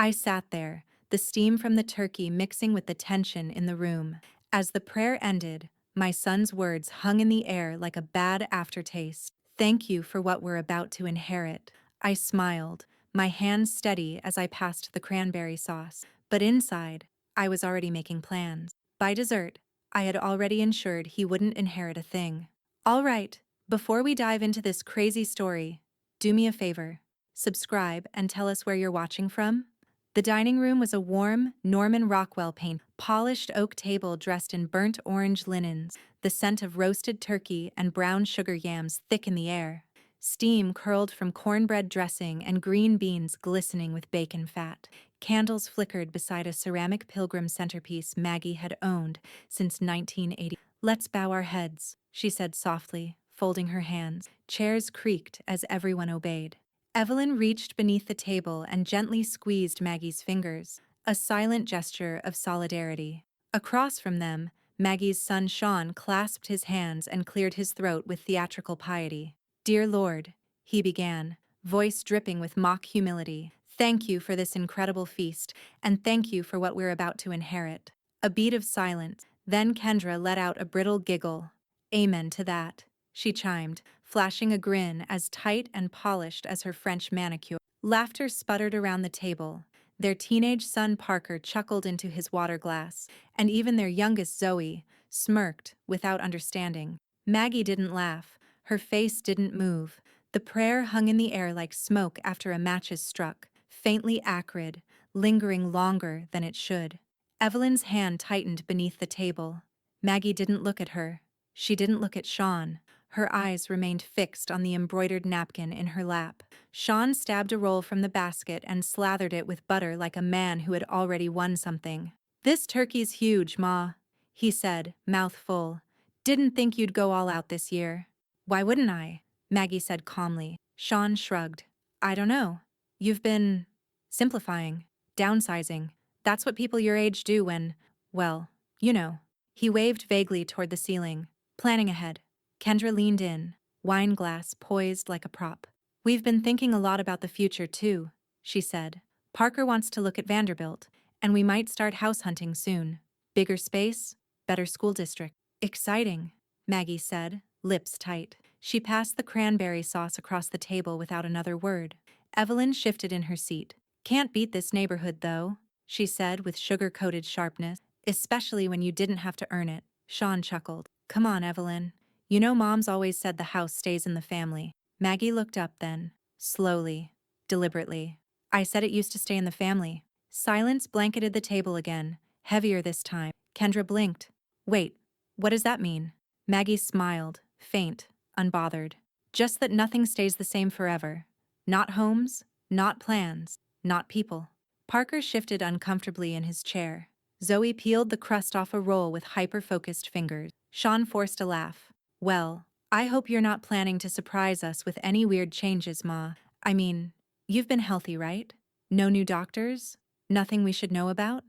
I sat there, the steam from the turkey mixing with the tension in the room. As the prayer ended, my son's words hung in the air like a bad aftertaste. Thank you for what we're about to inherit. I smiled, my hands steady as I passed the cranberry sauce. But inside, I was already making plans. By dessert, I had already ensured he wouldn't inherit a thing. All right, before we dive into this crazy story, do me a favor. Subscribe and tell us where you're watching from. The dining room was a warm, Norman Rockwell polished oak table dressed in burnt orange linens, the scent of roasted turkey and brown sugar yams thick in the air. Steam curled from cornbread dressing and green beans glistening with bacon fat. Candles flickered beside a ceramic pilgrim centerpiece Maggie had owned since 1980. Let's bow our heads, she said softly, folding her hands. Chairs creaked as everyone obeyed. Evelyn reached beneath the table and gently squeezed Maggie's fingers, a silent gesture of solidarity. Across from them, Maggie's son Sean clasped his hands and cleared his throat with theatrical piety. Dear Lord, he began, voice dripping with mock humility, thank you for this incredible feast, and thank you for what we're about to inherit. A beat of silence, then Kendra let out a brittle giggle. Amen to that, she chimed, flashing a grin as tight and polished as her French manicure. Laughter sputtered around the table. Their teenage son Parker chuckled into his water glass, and even their youngest Zoe smirked without understanding. Maggie didn't laugh. Her face didn't move. The prayer hung in the air like smoke after a match is struck, faintly acrid, lingering longer than it should. Evelyn's hand tightened beneath the table. Maggie didn't look at her. She didn't look at Sean. Her eyes remained fixed on the embroidered napkin in her lap. Sean stabbed a roll from the basket and slathered it with butter like a man who had already won something. This turkey's huge, Ma, he said, mouth full. Didn't think you'd go all out this year. Why wouldn't I? Maggie said calmly. Sean shrugged. I don't know. You've been simplifying, downsizing. That's what people your age do when, well, you know. He waved vaguely toward the ceiling, planning ahead. Kendra leaned in, wine glass poised like a prop. We've been thinking a lot about the future too, she said. Parker wants to look at Vanderbilt, and we might start house hunting soon. Bigger space, better school district. Exciting, Maggie said, lips tight. She passed the cranberry sauce across the table without another word. Evelyn shifted in her seat. Can't beat this neighborhood, though, she said with sugar-coated sharpness, especially when you didn't have to earn it. Sean chuckled. Come on, Evelyn. You know Mom's always said the house stays in the family. Maggie looked up then, slowly, deliberately. I said it used to stay in the family. Silence blanketed the table again, heavier this time. Kendra blinked. Wait, what does that mean? Maggie smiled, faint, unbothered. Just that nothing stays the same forever. Not homes, not plans, not people. Parker shifted uncomfortably in his chair. Zoe peeled the crust off a roll with hyper-focused fingers. Sean forced a laugh. Well, I hope you're not planning to surprise us with any weird changes, Ma. I mean, you've been healthy, right? No new doctors? Nothing we should know about?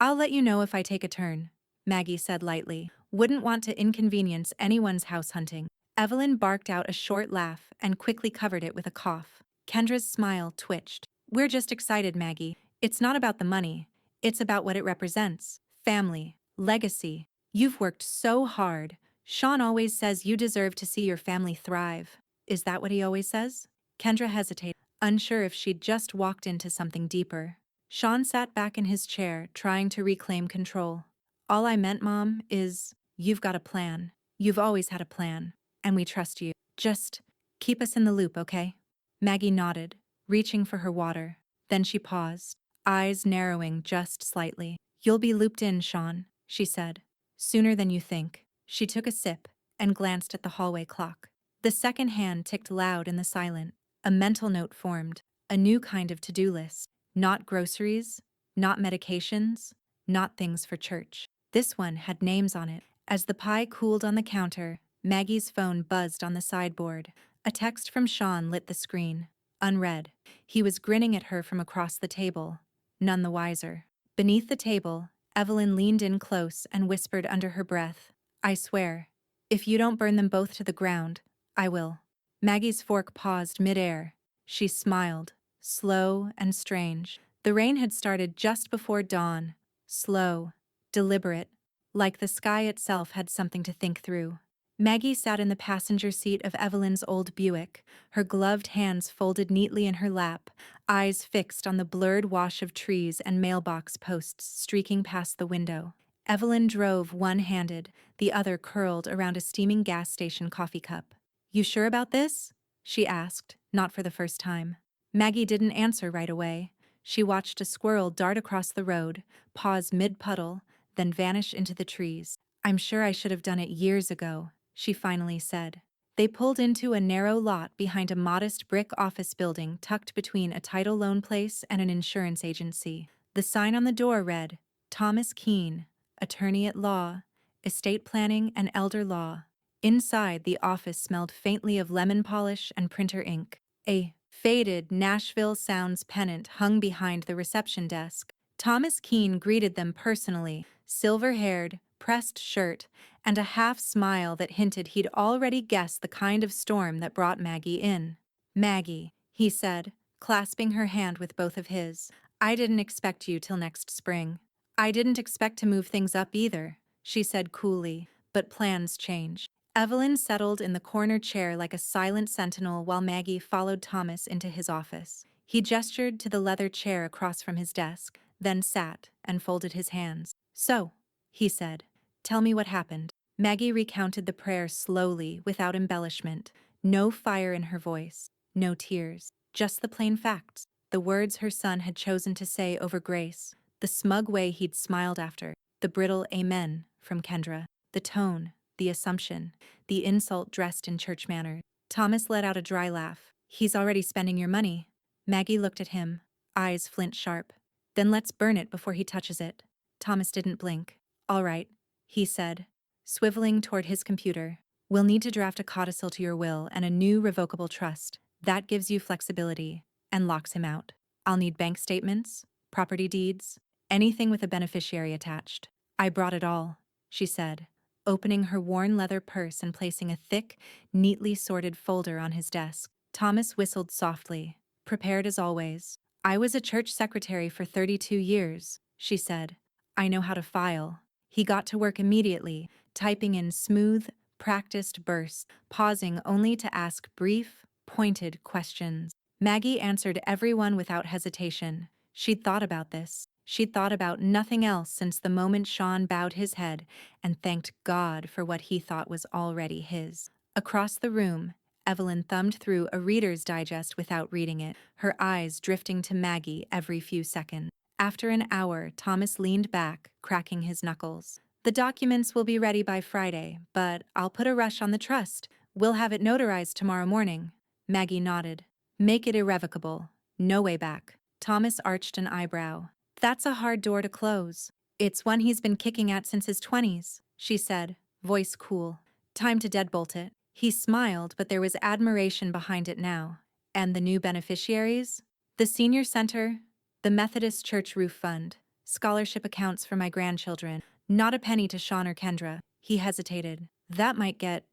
I'll let you know if I take a turn, Maggie said lightly. Wouldn't want to inconvenience anyone's house hunting. Evelyn barked out a short laugh and quickly covered it with a cough. Kendra's smile twitched. We're just excited, Maggie. It's not about the money. It's about what it represents. Family, legacy. You've worked so hard. Sean always says you deserve to see your family thrive. Is that what he always says? Kendra hesitated, unsure if she'd just walked into something deeper. Sean sat back in his chair, trying to reclaim control. All I meant, Mom, is you've got a plan. You've always had a plan, and we trust you. Just keep us in the loop, okay? Maggie nodded, reaching for her water. Then she paused, eyes narrowing just slightly. You'll be looped in, Sean, she said. Sooner than you think. She took a sip and glanced at the hallway clock. The second hand ticked loud in the silence. A mental note formed, a new kind of to-do list. Not groceries, not medications, not things for church. This one had names on it. As the pie cooled on the counter, Maggie's phone buzzed on the sideboard. A text from Sean lit the screen. Unread. He was grinning at her from across the table, none the wiser. Beneath the table, Evelyn leaned in close and whispered under her breath, I swear, if you don't burn them both to the ground, I will. Maggie's fork paused mid-air. She smiled, slow and strange. The rain had started just before dawn, slow, deliberate, like the sky itself had something to think through. Maggie sat in the passenger seat of Evelyn's old Buick, her gloved hands folded neatly in her lap, eyes fixed on the blurred wash of trees and mailbox posts streaking past the window. Evelyn drove one-handed, the other curled around a steaming gas station coffee cup. "You sure about this?" she asked, not for the first time. Maggie didn't answer right away. She watched a squirrel dart across the road, pause mid-puddle, then vanish into the trees. "I'm sure I should have done it years ago," she finally said. They pulled into a narrow lot behind a modest brick office building tucked between a title loan place and an insurance agency. The sign on the door read, "Thomas Keene, Attorney at Law, Estate Planning and Elder Law." Inside, the office smelled faintly of lemon polish and printer ink. A faded Nashville Sounds pennant hung behind the reception desk. Thomas Keene greeted them personally, silver-haired, pressed shirt, and a half-smile that hinted he'd already guessed the kind of storm that brought Maggie in. "Maggie," he said, clasping her hand with both of his, "I didn't expect you till next spring." "I didn't expect to move things up either," she said coolly, "but plans change." Evelyn settled in the corner chair like a silent sentinel while Maggie followed Thomas into his office. He gestured to the leather chair across from his desk, then sat and folded his hands. "So," he said, "tell me what happened." Maggie recounted the prayer slowly, without embellishment. No fire in her voice, no tears, just the plain facts. The words her son had chosen to say over grace, the smug way he'd smiled after, the brittle amen from Kendra, the tone, the assumption, the insult dressed in church manners. Thomas let out a dry laugh. "He's already spending your money." Maggie looked at him, eyes flint sharp. "Then let's burn it before he touches it." Thomas didn't blink. "All right," he said, swiveling toward his computer. "We'll need to draft a codicil to your will and a new revocable trust. That gives you flexibility and locks him out. I'll need bank statements, property deeds, anything with a beneficiary attached." "I brought it all," she said, opening her worn leather purse and placing a thick, neatly sorted folder on his desk. Thomas whistled softly, prepared as always. "I was a church secretary for 32 years, she said. "I know how to file." He got to work immediately, typing in smooth, practiced bursts, pausing only to ask brief, pointed questions. Maggie answered every one without hesitation. She'd thought about this. She'd thought about nothing else since the moment Sean bowed his head and thanked God for what he thought was already his. Across the room, Evelyn thumbed through a Reader's Digest without reading it, her eyes drifting to Maggie every few seconds. After an hour, Thomas leaned back, cracking his knuckles. "The documents will be ready by Friday, but I'll put a rush on the trust. We'll have it notarized tomorrow morning." Maggie nodded. "Make it irrevocable. No way back." Thomas arched an eyebrow. "That's a hard door to close." "It's one he's been kicking at since his 20s, she said, voice cool. "Time to deadbolt it." He smiled, but there was admiration behind it now. "And the new beneficiaries?" "The senior center, the Methodist Church Roof Fund, scholarship accounts for my grandchildren. Not a penny to Sean or Kendra." He hesitated. "That might get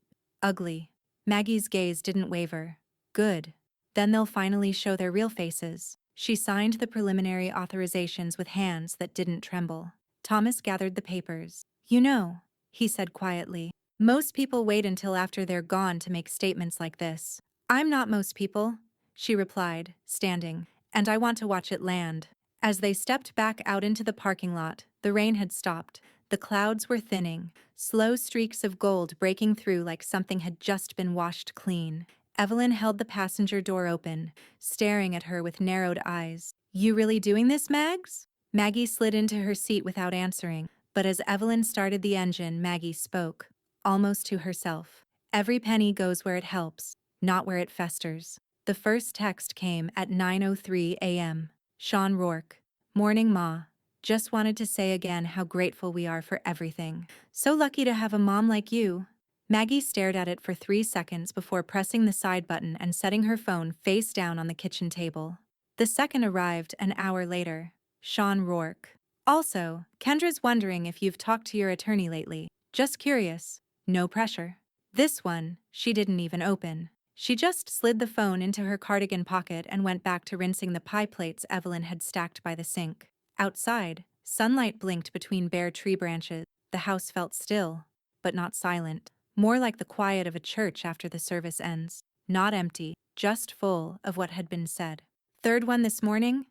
ugly." Maggie's gaze didn't waver. "Good. Then they'll finally show their real faces." She signed the preliminary authorizations with hands that didn't tremble. Thomas gathered the papers. "You know," he said quietly, "most people wait until after they're gone to make statements like this." "I'm not most people," she replied, standing, "and I want to watch it land." As they stepped back out into the parking lot, the rain had stopped. The clouds were thinning, slow streaks of gold breaking through like something had just been washed clean. Evelyn held the passenger door open, staring at her with narrowed eyes. "You really doing this, Mags?" Maggie slid into her seat without answering, but as Evelyn started the engine, Maggie spoke, almost to herself. "Every penny goes where it helps, not where it festers." The first text came at 9:03 a.m. Sean Rourke. "Morning, Ma. Just wanted to say again how grateful we are for everything. So lucky to have a mom like you." Maggie stared at it for 3 seconds before pressing the side button and setting her phone face down on the kitchen table. The second arrived an hour later. Sean Rourke. "Also, Kendra's wondering if you've talked to your attorney lately. Just curious. No pressure." This one, she didn't even open. She just slid the phone into her cardigan pocket and went back to rinsing the pie plates Evelyn had stacked by the sink. Outside, sunlight blinked between bare tree branches. The house felt still, but not silent. More like the quiet of a church after the service ends. Not empty, just full of what had been said. "Third one this morning?"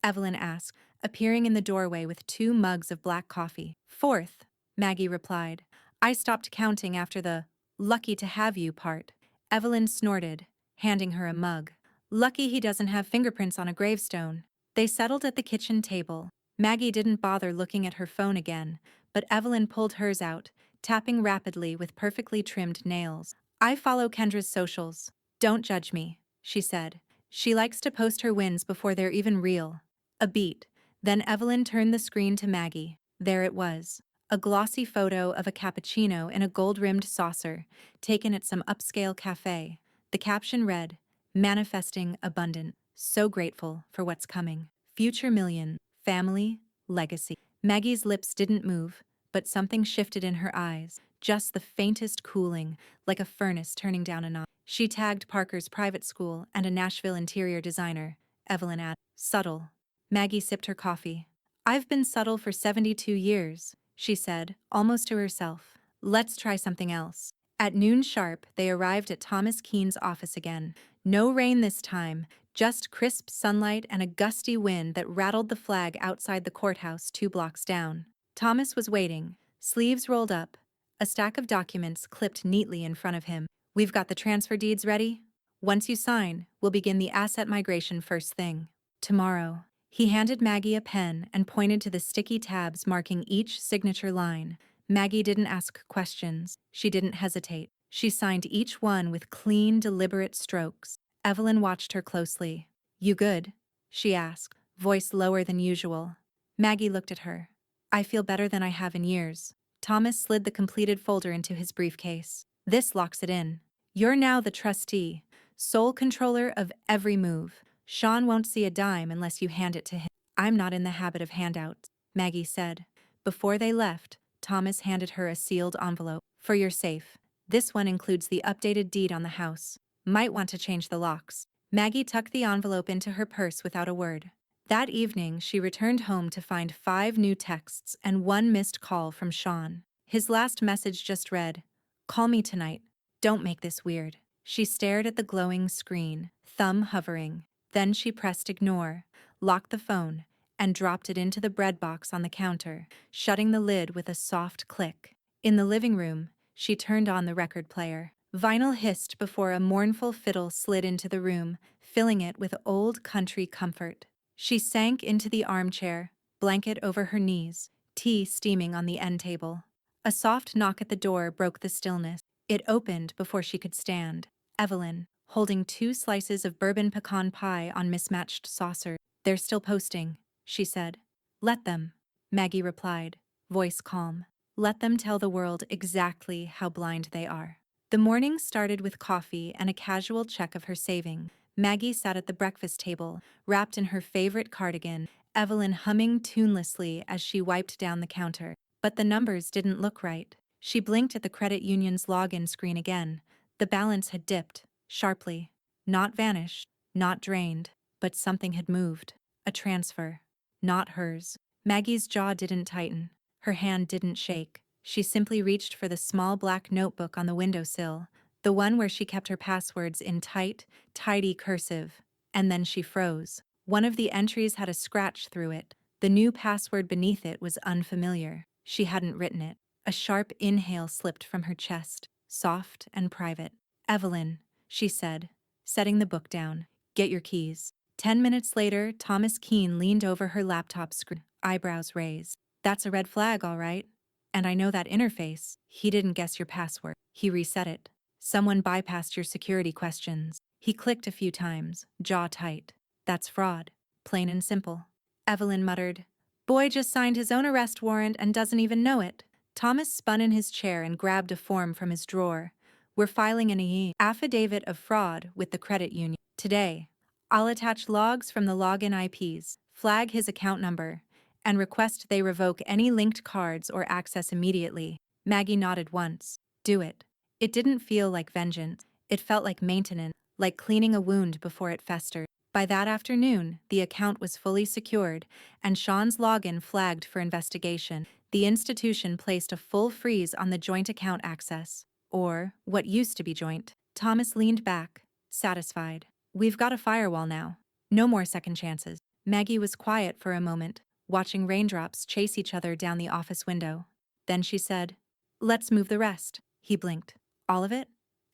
Evelyn asked, appearing in the doorway with 2 mugs of black coffee. "Fourth," Maggie replied. "I stopped counting after the 'lucky to have you' part." Evelyn snorted, handing her a mug. "Lucky he doesn't have fingerprints on a gravestone." They settled at the kitchen table. Maggie didn't bother looking at her phone again, but Evelyn pulled hers out, tapping rapidly with perfectly trimmed nails. "I follow Kendra's socials. Don't judge me," she said. "She likes to post her wins before they're even real." A beat. Then Evelyn turned the screen to Maggie. There it was. A glossy photo of a cappuccino in a gold-rimmed saucer, taken at some upscale cafe. The caption read, "Manifesting abundant. So grateful for what's coming. Future million. Family. Legacy." Maggie's lips didn't move, but something shifted in her eyes, just the faintest cooling, like a furnace turning down a knob. She tagged Parker's private school and a Nashville interior designer, Evelyn added. "Subtle." Maggie sipped her coffee. "I've been subtle for 72 years, she said, almost to herself. "Let's try something else." At noon sharp, they arrived at Thomas Keene's office again. No rain this time, just crisp sunlight and a gusty wind that rattled the flag outside the courthouse 2 blocks down. Thomas was waiting, sleeves rolled up, a stack of documents clipped neatly in front of him. "We've got the transfer deeds ready. Once you sign, we'll begin the asset migration first thing. Tomorrow." He handed Maggie a pen and pointed to the sticky tabs marking each signature line. Maggie didn't ask questions. She didn't hesitate. She signed each one with clean, deliberate strokes. Evelyn watched her closely. "You good?" she asked, voice lower than usual. Maggie looked at her. "I feel better than I have in years." Thomas slid the completed folder into his briefcase. "This locks it in. You're now the trustee, sole controller of every move. Sean won't see a dime unless you hand it to him." "I'm not in the habit of handouts," Maggie said. Before they left, Thomas handed her a sealed envelope. "For your safe. This one includes the updated deed on the house. Might want to change the locks." Maggie tucked the envelope into her purse without a word. That evening, she returned home to find 5 new texts and 1 missed call from Sean. His last message just read, "Call me tonight. Don't make this weird." She stared at the glowing screen, thumb hovering. Then she pressed ignore, locked the phone, and dropped it into the bread box on the counter, shutting the lid with a soft click. In the living room, she turned on the record player. Vinyl hissed before a mournful fiddle slid into the room, filling it with old country comfort. She sank into the armchair, blanket over her knees, tea steaming on the end table. A soft knock at the door broke the stillness. It opened before she could stand. Evelyn, holding 2 slices of bourbon pecan pie on mismatched saucers. "They're still posting," she said. "Let them," Maggie replied, voice calm. "Let them tell the world exactly how blind they are." The morning started with coffee and a casual check of her savings. Maggie sat at the breakfast table, wrapped in her favorite cardigan, Evelyn humming tunelessly as she wiped down the counter. But the numbers didn't look right. She blinked at the credit union's login screen again. The balance had dipped, sharply. Not vanished, not drained, but something had moved. A transfer. Not hers. Maggie's jaw didn't tighten. Her hand didn't shake. She simply reached for the small black notebook on the windowsill, the one where she kept her passwords in tight, tidy cursive. And then she froze. One of the entries had a scratch through it. The new password beneath it was unfamiliar. She hadn't written it. A sharp inhale slipped from her chest, soft and private. "Evelyn," she said, setting the book down. "Get your keys." 10 minutes later, Thomas Keene leaned over her laptop screen, eyebrows raised. "That's a red flag, all right. And I know that interface." He didn't guess your password. He reset it. "Someone bypassed your security questions." He clicked a few times, jaw tight. "That's fraud. Plain and simple." Evelyn muttered. "Boy just signed his own arrest warrant and doesn't even know it." Thomas spun in his chair and grabbed a form from his drawer. "We're filing an affidavit of fraud with the credit union today. I'll attach logs from the login IPs, flag his account number, and request they revoke any linked cards or access immediately." Maggie nodded once. "Do it." It didn't feel like vengeance. It felt like maintenance, like cleaning a wound before it festered. By that afternoon, the account was fully secured, and Sean's login flagged for investigation. The institution placed a full freeze on the joint account access, or what used to be joint. Thomas leaned back, satisfied. We've got a firewall now. No more second chances. Maggie was quiet for a moment, watching raindrops chase each other down the office window. Then she said, "Let's move the rest." He blinked. "All of it?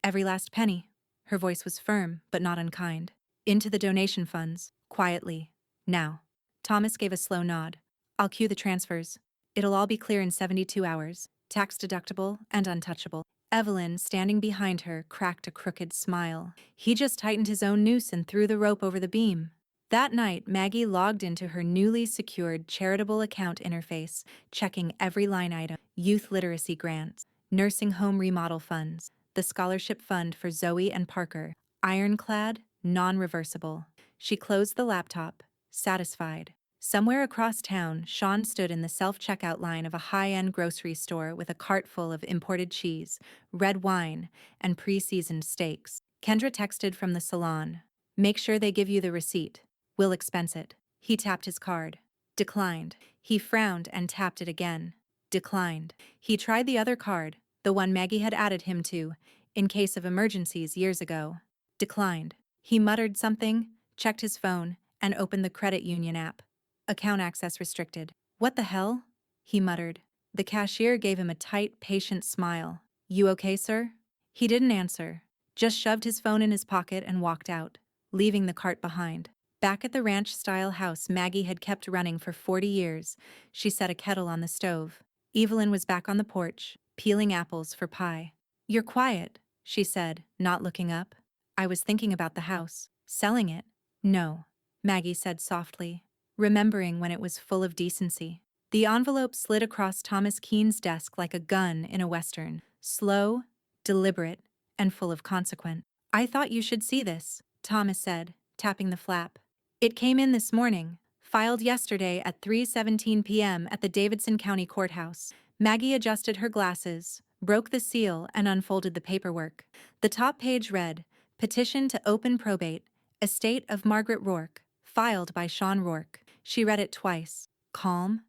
Every last penny?" Her voice was firm, but not unkind. "Into the donation funds, quietly. Now." Thomas gave a slow nod. "I'll cue the transfers. It'll all be clear in 72 hours, tax deductible and untouchable." Evelyn, standing behind her, cracked a crooked smile. He just tightened his own noose and threw the rope over the beam. That night, Maggie logged into her newly secured charitable account interface, checking every line item: youth literacy grants, nursing home remodel funds, the scholarship fund for Zoe and Parker, ironclad, non-reversible. She closed the laptop, satisfied. Somewhere across town, Sean stood in the self-checkout line of a high-end grocery store with a cart full of imported cheese, red wine, and pre-seasoned steaks. Kendra texted from the salon. "Make sure they give you the receipt. We'll expense it." He tapped his card. Declined. He frowned and tapped it again. Declined. He tried the other card, the one Maggie had added him to, in case of emergencies years ago. Declined. He muttered something, checked his phone, and opened the credit union app. Account access restricted. "What the hell?" he muttered. The cashier gave him a tight, patient smile. "You okay, sir?" He didn't answer, just shoved his phone in his pocket and walked out, leaving the cart behind. Back at the ranch-style house Maggie had kept running for 40 years, she set a kettle on the stove. Evelyn was back on the porch, peeling apples for pie. "You're quiet," she said, not looking up. "I was thinking about the house. Selling it?" "No," Maggie said softly, remembering when it was full of decency. The envelope slid across Thomas Keene's desk like a gun in a western, slow, deliberate, and full of consequence. "I thought you should see this," Thomas said, tapping the flap. "It came in this morning, filed yesterday at 3:17 p.m. at the Davidson County Courthouse." Maggie adjusted her glasses, broke the seal, and unfolded the paperwork. The top page read, "Petition to open probate, estate of Margaret Rourke, filed by Sean Rourke." She read it twice, calm,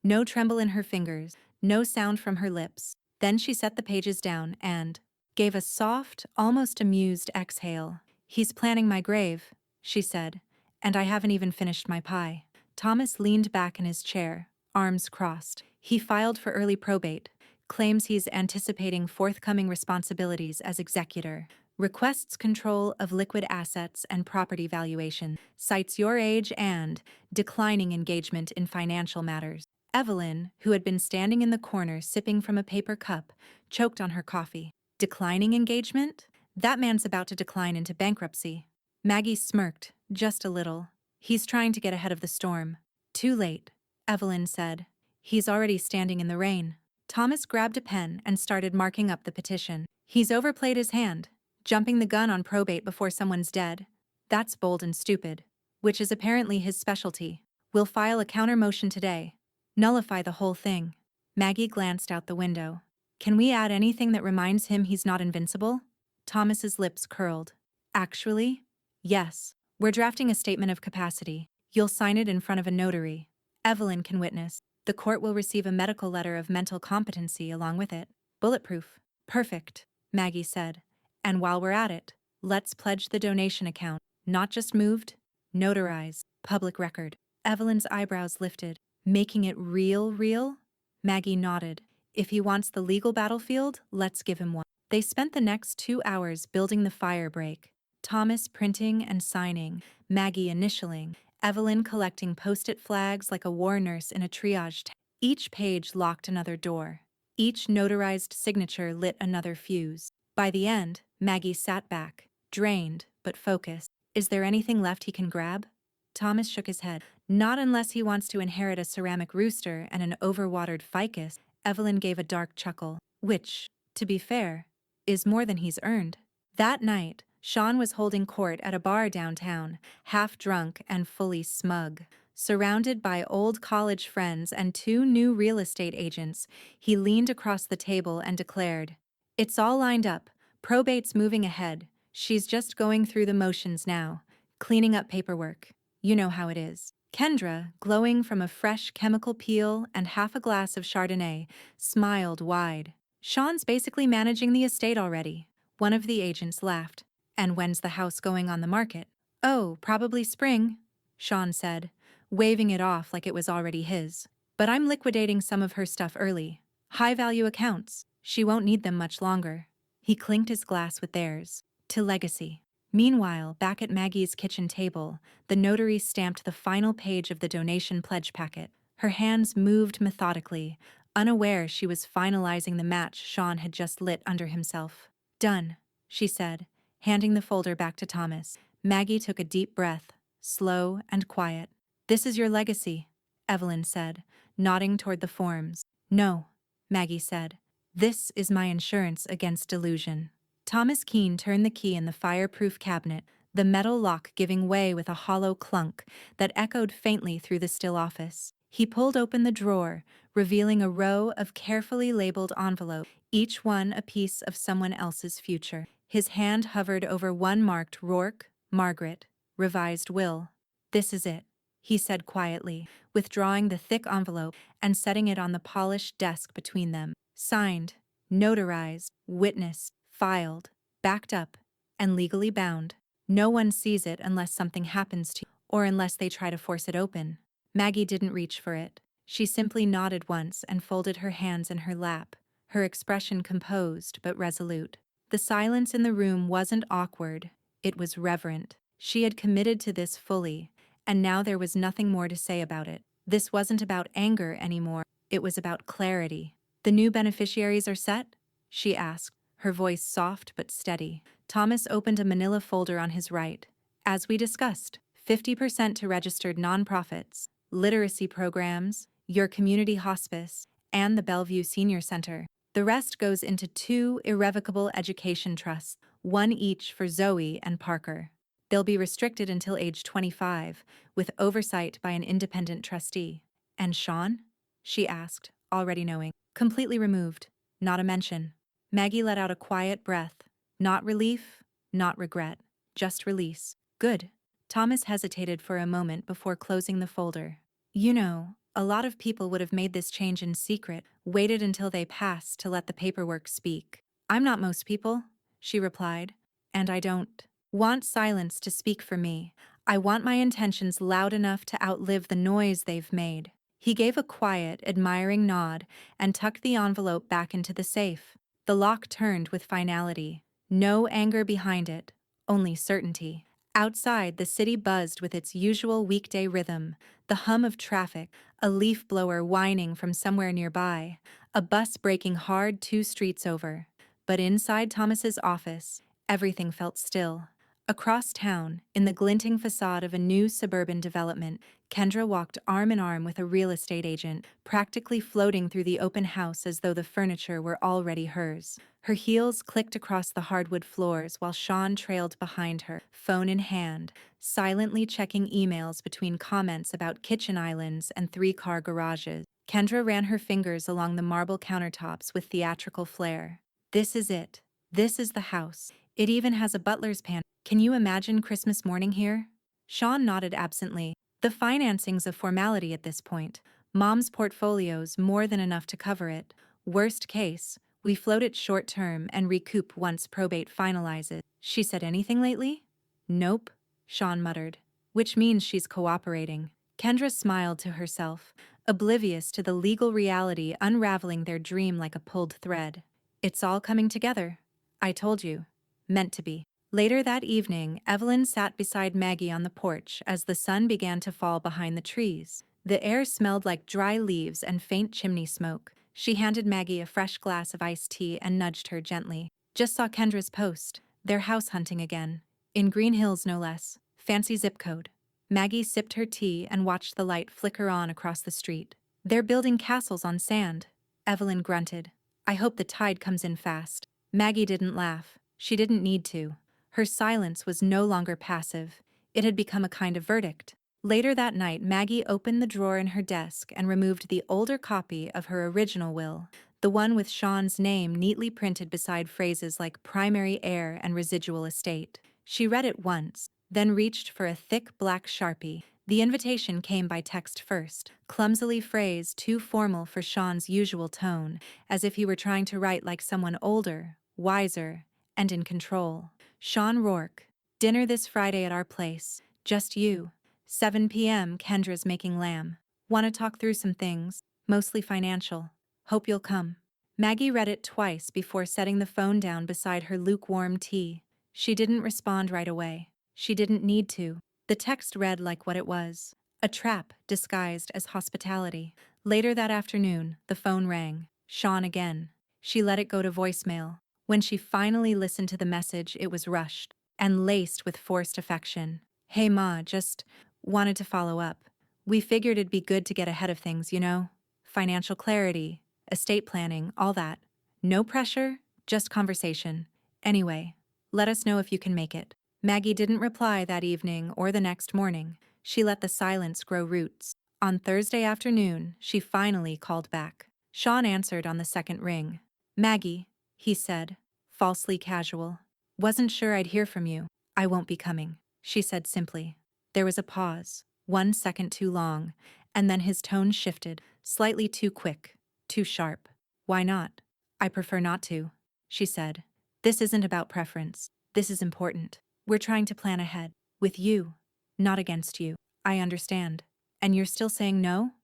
no tremble in her fingers, no sound from her lips. Then she set the pages down and gave a soft, almost amused exhale. "He's planning my grave," she said, "and I haven't even finished my pie." Thomas leaned back in his chair, arms crossed. He filed for early probate, claims he's anticipating forthcoming responsibilities as executor, requests control of liquid assets and property valuation, cites your age and declining engagement in financial matters. Evelyn, who had been standing in the corner sipping from a paper cup, choked on her coffee. Declining engagement? That man's about to decline into bankruptcy. Maggie smirked, just a little. "He's trying to get ahead of the storm." "Too late," Evelyn said. "He's already standing in the rain." Thomas grabbed a pen and started marking up the petition. "He's overplayed his hand, jumping the gun on probate before someone's dead. That's bold and stupid, which is apparently his specialty. We'll file a counter motion today. Nullify the whole thing." Maggie glanced out the window. "Can we add anything that reminds him he's not invincible?" Thomas's lips curled. "Actually, yes. We're drafting a statement of capacity. You'll sign it in front of a notary. Evelyn can witness. The court will receive a medical letter of mental competency along with it. Bulletproof." "Perfect," Maggie said. "And while we're at it, let's pledge the donation account. Not just moved, notarized, public record." Evelyn's eyebrows lifted. "Making it real? Maggie nodded. "If he wants the legal battlefield, let's give him one." They spent the next 2 hours building the fire break. Thomas printing and signing, Maggie initialing, Evelyn collecting post-it flags like a war nurse in a triage tent. Each page locked another door. Each notarized signature lit another fuse. By the end, Maggie sat back, drained but focused. "Is there anything left he can grab?" Thomas shook his head. "Not unless he wants to inherit a ceramic rooster and an overwatered ficus." Evelyn gave a dark chuckle, which, to be fair, is more than he's earned. That night, Sean was holding court at a bar downtown, half drunk and fully smug. Surrounded by old college friends and 2 new real estate agents, he leaned across the table and declared, "It's all lined up. Probate's moving ahead. She's just going through the motions now, cleaning up paperwork. You know how it is. Kendra, glowing from a fresh chemical peel and half a glass of Chardonnay, smiled wide. Sean's basically managing the estate already. One of the agents laughed. And when's the house going on the market? Oh, probably spring, Sean said, waving it off like it was already his. But I'm liquidating some of her stuff early. High-value accounts. She won't need them much longer. He clinked his glass with theirs. To legacy. Meanwhile, back at Maggie's kitchen table, the notary stamped the final page of the donation pledge packet. Her hands moved methodically, unaware she was finalizing the match Sean had just lit under himself. Done, she said, handing the folder back to Thomas. Maggie took a deep breath, slow and quiet. This is your legacy, Evelyn said, nodding toward the forms. No, Maggie said. This is my insurance against delusion. Thomas Keene turned the key in the fireproof cabinet, the metal lock giving way with a hollow clunk that echoed faintly through the still office. He pulled open the drawer, revealing a row of carefully labeled envelopes, each one a piece of someone else's future. His hand hovered over one marked Rourke, Margaret, revised will. This is it, he said quietly, withdrawing the thick envelope and setting it on the polished desk between them. Signed, notarized, witnessed, filed, backed up, and legally bound. No one sees it unless something happens to you, or unless they try to force it open. Maggie didn't reach for it. She simply nodded once and folded her hands in her lap, her expression composed but resolute. The silence in the room wasn't awkward, it was reverent. She had committed to this fully, and now there was nothing more to say about it. This wasn't about anger anymore, it was about clarity. The new beneficiaries are set? She asked, her voice soft but steady. Thomas opened a manila folder on his right. As we discussed, 50% to registered nonprofits, literacy programs, your community hospice, and the Bellevue Senior Center. The rest goes into 2 irrevocable education trusts, one each for Zoe and Parker. They'll be restricted until age 25, with oversight by an independent trustee. And Sean? She asked, already knowing. Completely removed. Not a mention. Maggie let out a quiet breath. Not relief, not regret, just release. Good. Thomas hesitated for a moment before closing the folder. You know, a lot of people would have made this change in secret, waited until they passed to let the paperwork speak. I'm not most people, she replied, and I don't want silence to speak for me. I want my intentions loud enough to outlive the noise they've made. He gave a quiet, admiring nod and tucked the envelope back into the safe. The lock turned with finality. No anger behind it, only certainty. Outside, the city buzzed with its usual weekday rhythm, the hum of traffic, a leaf blower whining from somewhere nearby, a bus braking hard 2 streets over. But inside Thomas's office, everything felt still. Across town, in the glinting facade of a new suburban development, Kendra walked arm in arm with a real estate agent, practically floating through the open house as though the furniture were already hers. Her heels clicked across the hardwood floors while Sean trailed behind her, phone in hand, silently checking emails between comments about kitchen islands and 3-car garages. Kendra ran her fingers along the marble countertops with theatrical flair. This is it. This is the house. It even has a butler's pantry. Can you imagine Christmas morning here? Sean nodded absently. The financing's a formality at this point. Mom's portfolio's more than enough to cover it. Worst case, we float it short-term and recoup once probate finalizes. She said anything lately? Nope, Sean muttered. Which means she's cooperating. Kendra smiled to herself, oblivious to the legal reality unraveling their dream like a pulled thread. It's all coming together. I told you. Meant to be. Later that evening, Evelyn sat beside Maggie on the porch as the sun began to fall behind the trees. The air smelled like dry leaves and faint chimney smoke. She handed Maggie a fresh glass of iced tea and nudged her gently. Just saw Kendra's post. They're house hunting again. In Green Hills, no less. Fancy zip code. Maggie sipped her tea and watched the light flicker on across the street. They're building castles on sand. Evelyn grunted. I hope the tide comes in fast. Maggie didn't laugh. She didn't need to. Her silence was no longer passive. It had become a kind of verdict. Later that night, Maggie opened the drawer in her desk and removed the older copy of her original will, the one with Sean's name neatly printed beside phrases like primary heir and residual estate. She read it once, then reached for a thick black Sharpie. The invitation came by text first, clumsily phrased, too formal for Sean's usual tone, as if he were trying to write like someone older, wiser, and in control. Sean Rourke, dinner this Friday at our place, just you. 7 p.m. Kendra's making lamb. Want to talk through some things, mostly financial. Hope you'll come. Maggie read it twice before setting the phone down beside her lukewarm tea. She didn't respond right away. She didn't need to. The text read like what it was, a trap disguised as hospitality. Later that afternoon, the phone rang. Sean again. She let it go to voicemail. When she finally listened to the message, it was rushed and laced with forced affection. Hey Ma, just wanted to follow up. We figured it'd be good to get ahead of things, you know? Financial clarity, estate planning, all that. No pressure, just conversation. Anyway, let us know if you can make it. Maggie didn't reply that evening or the next morning. She let the silence grow roots. On Thursday afternoon, she finally called back. Sean answered on the second ring. Maggie, he said, falsely casual. Wasn't sure I'd hear from you. I won't be coming, she said simply. There was a pause, 1 second too long, and then his tone shifted, slightly too quick, too sharp. Why not? I prefer not to, she said. This isn't about preference. This is important. We're trying to plan ahead. With you, not against you. I understand. And you're still saying no?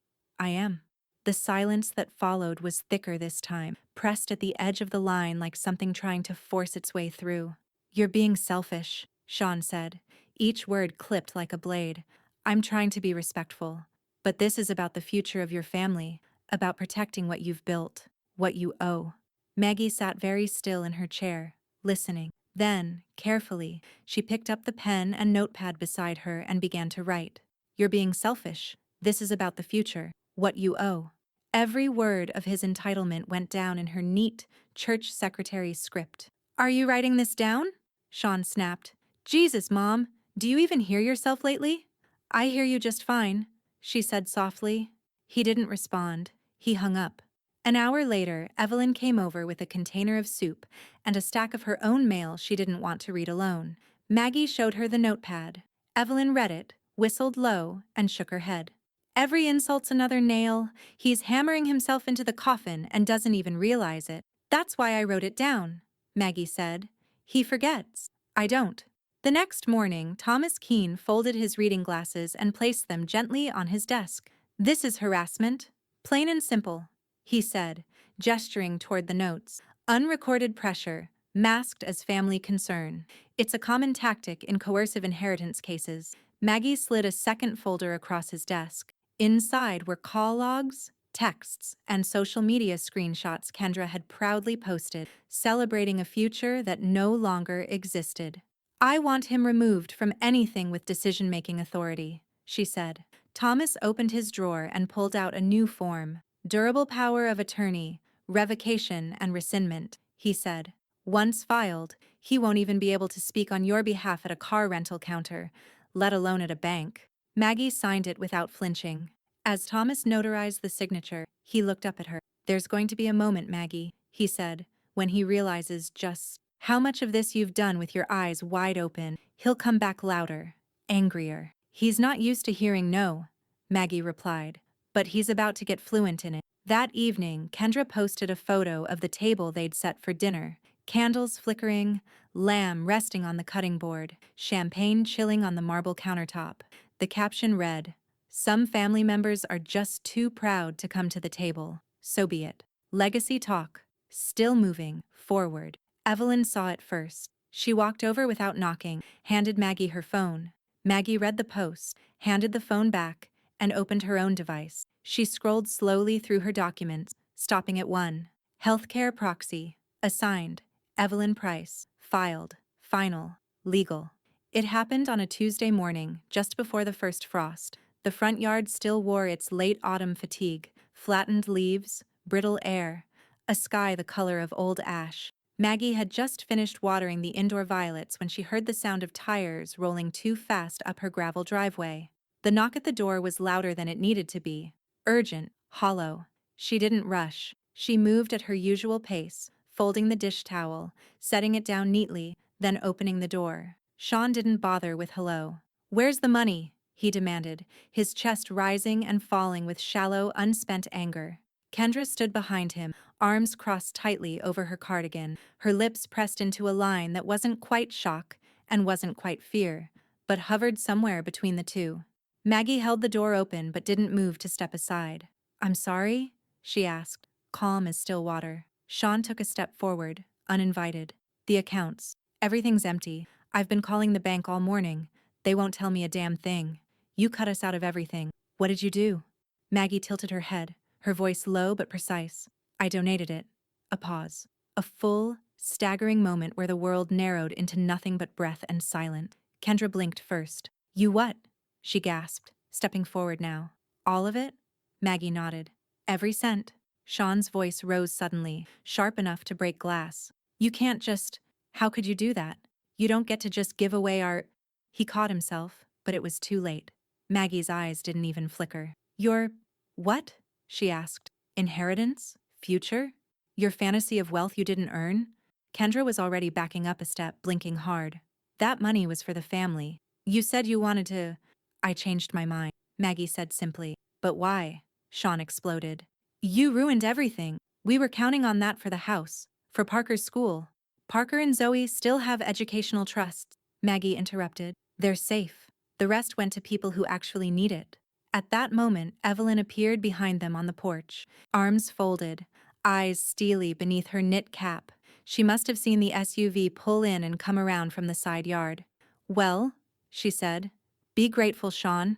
I am. The silence that followed was thicker this time, pressed at the edge of the line like something trying to force its way through. You're being selfish, Sean said, each word clipped like a blade. I'm trying to be respectful. But this is about the future of your family, about protecting what you've built, what you owe. Maggie sat very still in her chair, listening. Then, carefully, she picked up the pen and notepad beside her and began to write. You're being selfish. This is about the future, what you owe. Every word of his entitlement went down in her neat, church secretary script. Are you writing this down? Sean snapped. Jesus, Mom, do you even hear yourself lately? I hear you just fine, she said softly. He didn't respond. He hung up. An hour later, Evelyn came over with a container of soup and a stack of her own mail she didn't want to read alone. Maggie showed her the notepad. Evelyn read it, whistled low, and shook her head. Every insult's another nail. He's hammering himself into the coffin and doesn't even realize it. That's why I wrote it down, Maggie said. He forgets. I don't. The next morning, Thomas Keene folded his reading glasses and placed them gently on his desk. This is harassment. Plain and simple, he said, gesturing toward the notes. Unrecorded pressure, masked as family concern. It's a common tactic in coercive inheritance cases. Maggie slid a second folder across his desk. Inside were call logs, texts, and social media screenshots Kendra had proudly posted, celebrating a future that no longer existed. I want him removed from anything with decision-making authority, she said. Thomas opened his drawer and pulled out a new form. Durable power of attorney, revocation and rescindment, he said. Once filed, he won't even be able to speak on your behalf at a car rental counter, let alone at a bank. Maggie signed it without flinching. As Thomas notarized the signature, he looked up at her. There's going to be a moment, Maggie, he said, when he realizes just how much of this you've done with your eyes wide open. He'll come back louder, angrier. He's not used to hearing no, Maggie replied, but he's about to get fluent in it. That evening, Kendra posted a photo of the table they'd set for dinner. Candles flickering, lamb resting on the cutting board, champagne chilling on the marble countertop. The caption read, "Some family members are just too proud to come to the table. So be it. Legacy talk. Still moving forward." Evelyn saw it first. She walked over without knocking, handed Maggie her phone. Maggie read the post, handed the phone back, and opened her own device. She scrolled slowly through her documents, stopping at one. Healthcare proxy. Assigned. Evelyn Price. Filed. Final. Legal. It happened on a Tuesday morning, just before the first frost. The front yard still wore its late autumn fatigue, flattened leaves, brittle air, a sky the color of old ash. Maggie had just finished watering the indoor violets when she heard the sound of tires rolling too fast up her gravel driveway. The knock at the door was louder than it needed to be. Urgent, hollow. She didn't rush. She moved at her usual pace, folding the dish towel, setting it down neatly, then opening the door. Sean didn't bother with hello. "Where's the money?" he demanded, his chest rising and falling with shallow, unspent anger. Kendra stood behind him, arms crossed tightly over her cardigan, her lips pressed into a line that wasn't quite shock and wasn't quite fear, but hovered somewhere between the two. Maggie held the door open but didn't move to step aside. "I'm sorry?" she asked, calm as still water. Sean took a step forward, uninvited. "The accounts. Everything's empty. I've been calling the bank all morning. They won't tell me a damn thing. You cut us out of everything. What did you do?" Maggie tilted her head, her voice low but precise. "I donated it." A pause. A full, staggering moment where the world narrowed into nothing but breath and silence. Kendra blinked first. "You what?" she gasped, stepping forward now. "All of it?" Maggie nodded. "Every cent." Sean's voice rose suddenly, sharp enough to break glass. "You can't just... How could you do that? You don't get to just give away our..." He caught himself, but it was too late. Maggie's eyes didn't even flicker. "Your... what?" she asked. "Inheritance? Future? Your fantasy of wealth you didn't earn?" Kendra was already backing up a step, blinking hard. "That money was for the family. You said you wanted to..." "I changed my mind," Maggie said simply. "But why?" Sean exploded. "You ruined everything. We were counting on that for the house, for Parker's school. Parker and Zoe still have educational trusts," Maggie interrupted. "They're safe. The rest went to people who actually need it." At that moment, Evelyn appeared behind them on the porch, arms folded, eyes steely beneath her knit cap. She must have seen the SUV pull in and come around from the side yard. "Well," she said, "be grateful, Sean.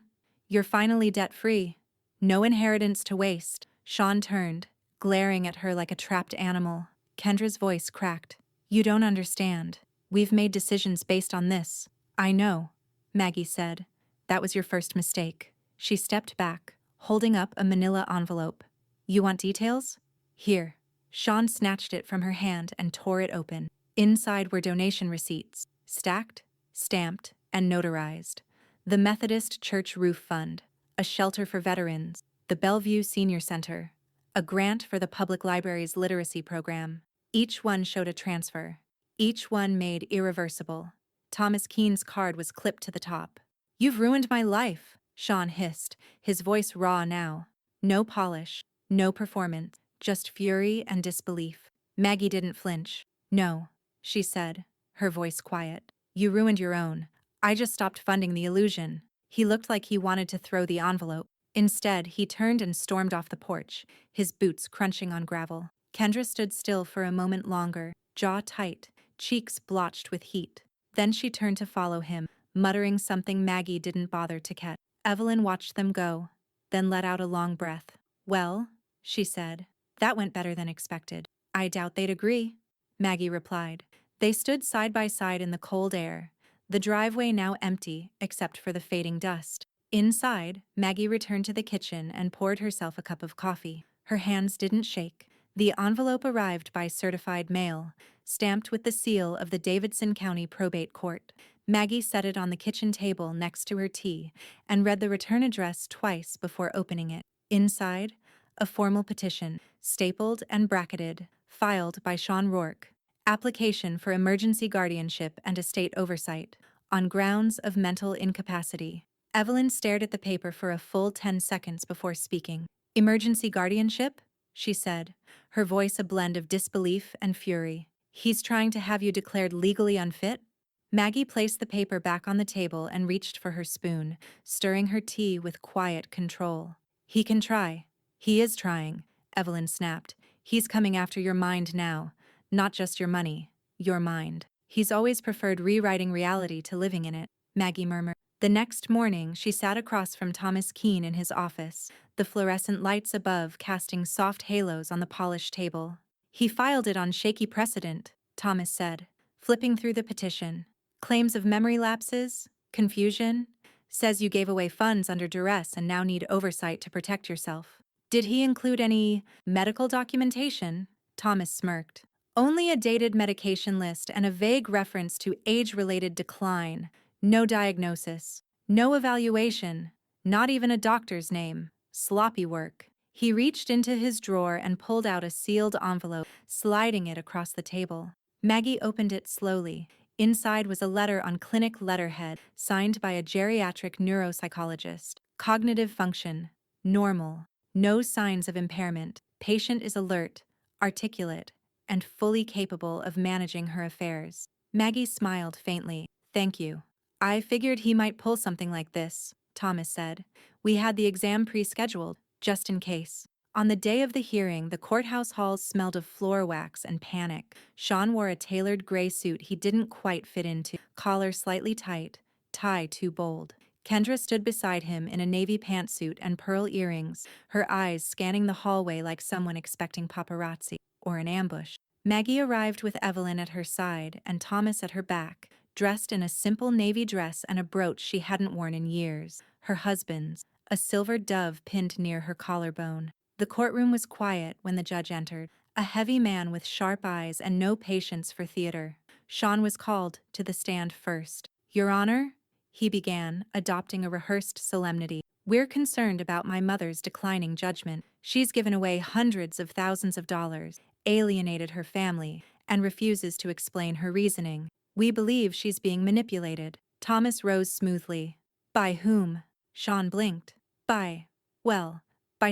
You're finally debt-free. No inheritance to waste." Sean turned, glaring at her like a trapped animal. Kendra's voice cracked. "You don't understand. We've made decisions based on this." "I know," Maggie said. "That was your first mistake." She stepped back, holding up a manila envelope. "You want details? Here." Sean snatched it from her hand and tore it open. Inside were donation receipts, stacked, stamped, and notarized. The Methodist Church Roof Fund, a shelter for veterans, the Bellevue Senior Center, a grant for the public library's literacy program. Each one showed a transfer. Each one made irreversible. Thomas Keene's card was clipped to the top. "You've ruined my life," Sean hissed, his voice raw now. No polish, no performance, just fury and disbelief. Maggie didn't flinch. "No," she said, her voice quiet. "You ruined your own. I just stopped funding the illusion." He looked like he wanted to throw the envelope. Instead, he turned and stormed off the porch, his boots crunching on gravel. Kendra stood still for a moment longer, jaw tight, cheeks blotched with heat. Then she turned to follow him, muttering something Maggie didn't bother to catch. Evelyn watched them go, then let out a long breath. "Well," she said, "that went better than expected." "I doubt they'd agree," Maggie replied. They stood side by side in the cold air, the driveway now empty except for the fading dust. Inside, Maggie returned to the kitchen and poured herself a cup of coffee. Her hands didn't shake. The envelope arrived by certified mail, stamped with the seal of the Davidson County Probate Court. Maggie set it on the kitchen table next to her tea and read the return address twice before opening it. Inside, a formal petition, stapled and bracketed, filed by Sean Rourke. Application for emergency guardianship and estate oversight, on grounds of mental incapacity. Evelyn stared at the paper for a full 10 seconds before speaking. "Emergency guardianship?" she said, her voice a blend of disbelief and fury. "He's trying to have you declared legally unfit?" Maggie placed the paper back on the table and reached for her spoon, stirring her tea with quiet control. "He can try. He is trying," Evelyn snapped. "He's coming after your mind now. Not just your money, your mind. He's always preferred rewriting reality to living in it," Maggie murmured. The next morning, she sat across from Thomas Keene in his office, the fluorescent lights above casting soft halos on the polished table. "He filed it on shaky precedent," Thomas said, flipping through the petition. "Claims of memory lapses, confusion, says you gave away funds under duress and now need oversight to protect yourself." "Did he include any medical documentation?" Thomas smirked. "Only a dated medication list and a vague reference to age-related decline. No diagnosis. No evaluation." Not even a doctor's name. Sloppy work. He reached into his drawer and pulled out a sealed envelope, sliding it across the table. Maggie opened it slowly. Inside was a letter on clinic letterhead, signed by a geriatric neuropsychologist. Cognitive function. Normal. No signs of impairment. Patient is alert, articulate, and fully capable of managing her affairs. Maggie smiled faintly. Thank you. I figured he might pull something like this, Thomas said. We had the exam pre-scheduled, just in case. On the day of the hearing, the courthouse halls smelled of floor wax and panic. Sean wore a tailored gray suit he didn't quite fit into, collar slightly tight, tie too bold. Kendra stood beside him in a navy pantsuit and pearl earrings, her eyes scanning the hallway like someone expecting paparazzi or an ambush. Maggie arrived with Evelyn at her side and Thomas at her back, dressed in a simple navy dress and a brooch she hadn't worn in years, her husband's, a silver dove pinned near her collarbone. The courtroom was quiet when the judge entered, a heavy man with sharp eyes and no patience for theater. Sean was called to the stand first. Your Honor, he began, adopting a rehearsed solemnity. We're concerned about my mother's declining judgment. She's given away hundreds of thousands of dollars, alienated her family, and refuses to explain her reasoning. We believe she's being manipulated. Thomas rose smoothly. By whom? Sean blinked. By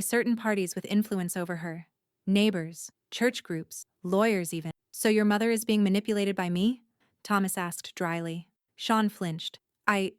certain parties with influence over her. Neighbors, church groups, lawyers even. So your mother is being manipulated by me? Thomas asked dryly. Sean flinched. I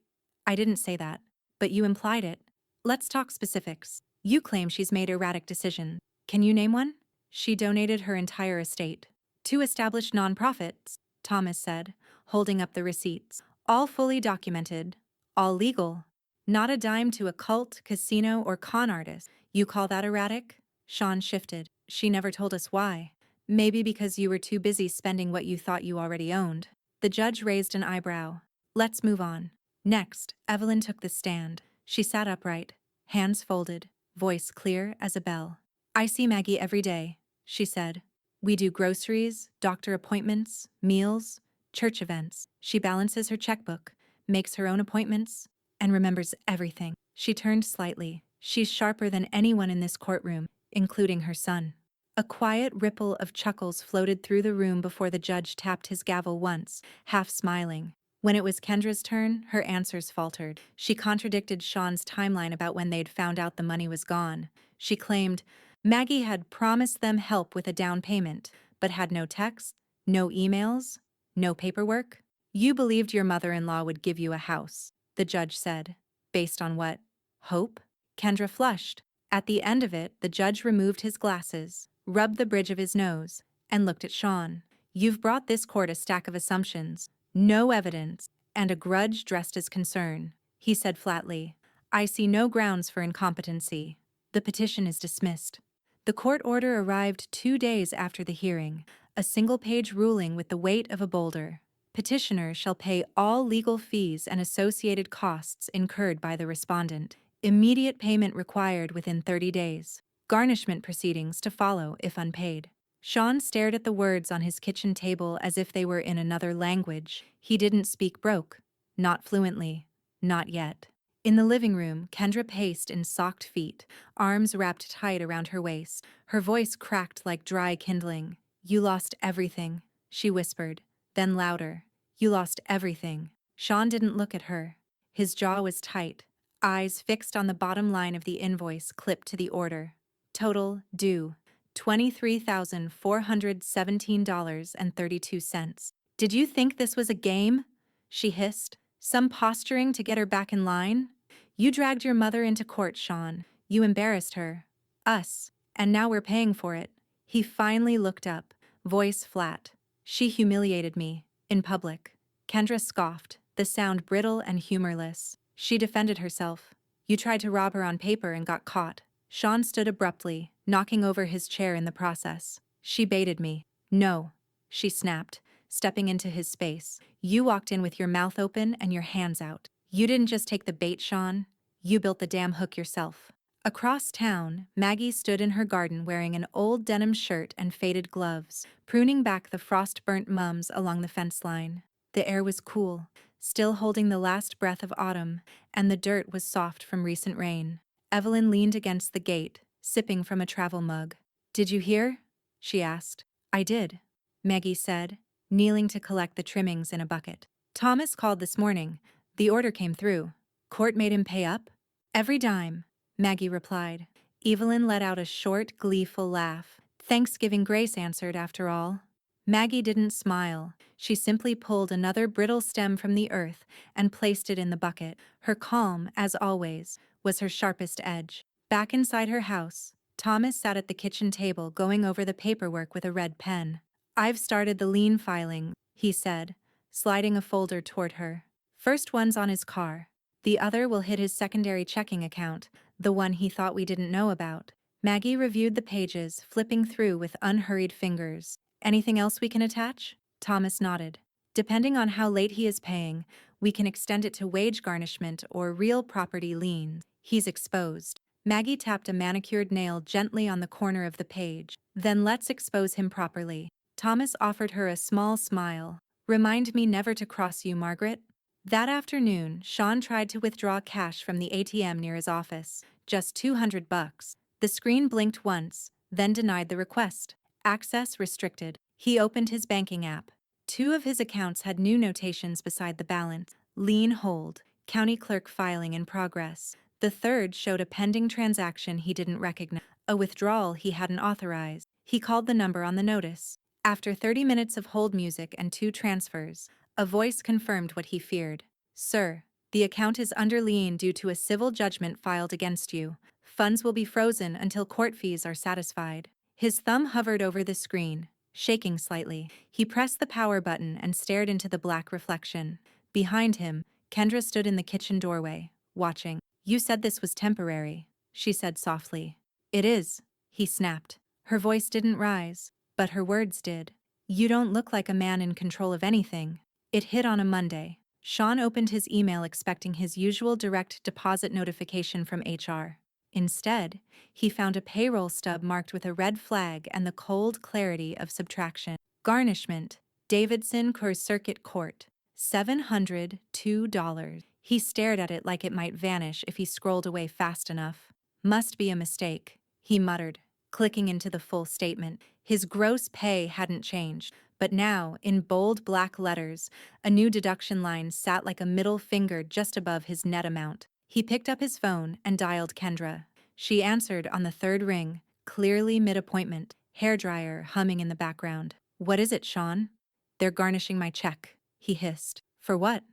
didn't say that, but you implied it. Let's talk specifics. You claim she's made erratic decisions. Can you name one? She donated her entire estate. 2 established nonprofits, Thomas said, holding up the receipts. All fully documented. All legal. Not a dime to a cult, casino, or con artist. You call that erratic? Sean shifted. She never told us why. Maybe because you were too busy spending what you thought you already owned. The judge raised an eyebrow. Let's move on. Next, Evelyn took the stand. She sat upright, hands folded, voice clear as a bell. I see Maggie every day, she said. We do groceries, doctor appointments, meals, church events. She balances her checkbook, makes her own appointments, and remembers everything. She turned slightly. She's sharper than anyone in this courtroom, including her son. A quiet ripple of chuckles floated through the room before the judge tapped his gavel once, half smiling. When it was Kendra's turn, her answers faltered. She contradicted Sean's timeline about when they'd found out the money was gone. She claimed Maggie had promised them help with a down payment, but had no texts, no emails, no paperwork. You believed your mother-in-law would give you a house, the judge said. Based on what? Hope? Kendra flushed. At the end of it, the judge removed his glasses, rubbed the bridge of his nose, and looked at Sean. You've brought this court a stack of assumptions. No evidence, and a grudge dressed as concern, he said flatly. I see no grounds for incompetency. The petition is dismissed. The court order arrived 2 days after the hearing, a single-page ruling with the weight of a boulder. Petitioner shall pay all legal fees and associated costs incurred by the respondent. Immediate payment required within 30 days. Garnishment proceedings to follow if unpaid. Sean stared at the words on his kitchen table as if they were in another language. He didn't speak broke. Not fluently. Not yet. In the living room, Kendra paced in socked feet, arms wrapped tight around her waist. Her voice cracked like dry kindling. You lost everything, she whispered, then louder. You lost everything. Sean didn't look at her. His jaw was tight, eyes fixed on the bottom line of the invoice clipped to the order. Total due. $23,417.32. Did you think this was a game? She hissed. Some posturing to get her back in line? You dragged your mother into court, Sean. You embarrassed her. Us. And now we're paying for it. He finally looked up, voice flat. She humiliated me. In public. Kendra scoffed, the sound brittle and humorless. She defended herself. You tried to rob her on paper and got caught. Sean stood abruptly, knocking over his chair in the process. She baited me. No, she snapped, stepping into his space. You walked in with your mouth open and your hands out. You didn't just take the bait, Sean. You built the damn hook yourself. Across town, Maggie stood in her garden wearing an old denim shirt and faded gloves, pruning back the frost-burnt mums along the fence line. The air was cool, still holding the last breath of autumn, and the dirt was soft from recent rain. Evelyn leaned against the gate, sipping from a travel mug. "Did you hear?" she asked. "I did," Maggie said, kneeling to collect the trimmings in a bucket. "Thomas called this morning. The order came through. Court made him pay up?" "Every dime," Maggie replied. Evelyn let out a short, gleeful laugh. "Thanksgiving Grace answered, after all." Maggie didn't smile. She simply pulled another brittle stem from the earth and placed it in the bucket. Her calm, as always, was her sharpest edge. Back inside her house, Thomas sat at the kitchen table going over the paperwork with a red pen. "I've started the lien filing," he said, sliding a folder toward her. "First one's on his car. The other will hit his secondary checking account, the one he thought we didn't know about." Maggie reviewed the pages, flipping through with unhurried fingers. "Anything else we can attach?" Thomas nodded. "Depending on how late he is paying, we can extend it to wage garnishment or real property liens. He's exposed." Maggie tapped a manicured nail gently on the corner of the page. "Then let's expose him properly." Thomas offered her a small smile. "Remind me never to cross you, Margaret." That afternoon, Sean tried to withdraw cash from the ATM near his office. Just $200. The screen blinked once, then denied the request. Access restricted. He opened his banking app. Two of his accounts had new notations beside the balance. Lien hold. County clerk filing in progress. The third showed a pending transaction he didn't recognize. A withdrawal he hadn't authorized. He called the number on the notice. After 30 minutes of hold music and 2 transfers, a voice confirmed what he feared. "Sir, the account is under lien due to a civil judgment filed against you. Funds will be frozen until court fees are satisfied." His thumb hovered over the screen, shaking slightly. He pressed the power button and stared into the black reflection. Behind him, Kendra stood in the kitchen doorway, watching. "You said this was temporary," she said softly. "It is," he snapped. Her voice didn't rise, but her words did. "You don't look like a man in control of anything." It hit on a Monday. Sean opened his email expecting his usual direct deposit notification from HR. Instead, he found a payroll stub marked with a red flag and the cold clarity of subtraction. Garnishment, Davidson Circuit Court, $702. He stared at it like it might vanish if he scrolled away fast enough. "Must be a mistake," he muttered, clicking into the full statement. His gross pay hadn't changed, but now, in bold black letters, a new deduction line sat like a middle finger just above his net amount. He picked up his phone and dialed Kendra. She answered on the third ring, clearly mid-appointment, hairdryer humming in the background. "What is it, Sean?" "They're garnishing my check," he hissed. "For what?"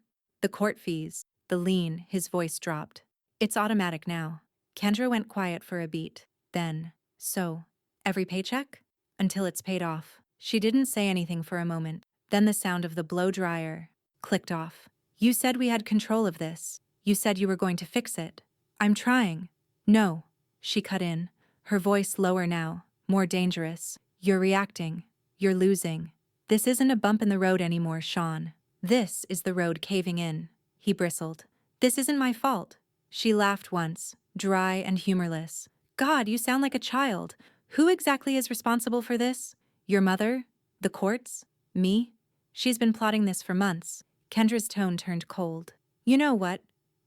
"The court fees." The lien, his voice dropped. "It's automatic now." Kendra went quiet for a beat. Then, "So, every paycheck?" "Until it's paid off." She didn't say anything for a moment. Then the sound of the blow dryer clicked off. "You said we had control of this. You said you were going to fix it." "I'm trying." "No," she cut in, her voice lower now, more dangerous. "You're reacting. You're losing. This isn't a bump in the road anymore, Sean. This is the road caving in." He bristled. "This isn't my fault." She laughed once, dry and humorless. "God, you sound like a child. Who exactly is responsible for this? Your mother? The courts? Me? She's been plotting this for months." Kendra's tone turned cold. "You know what?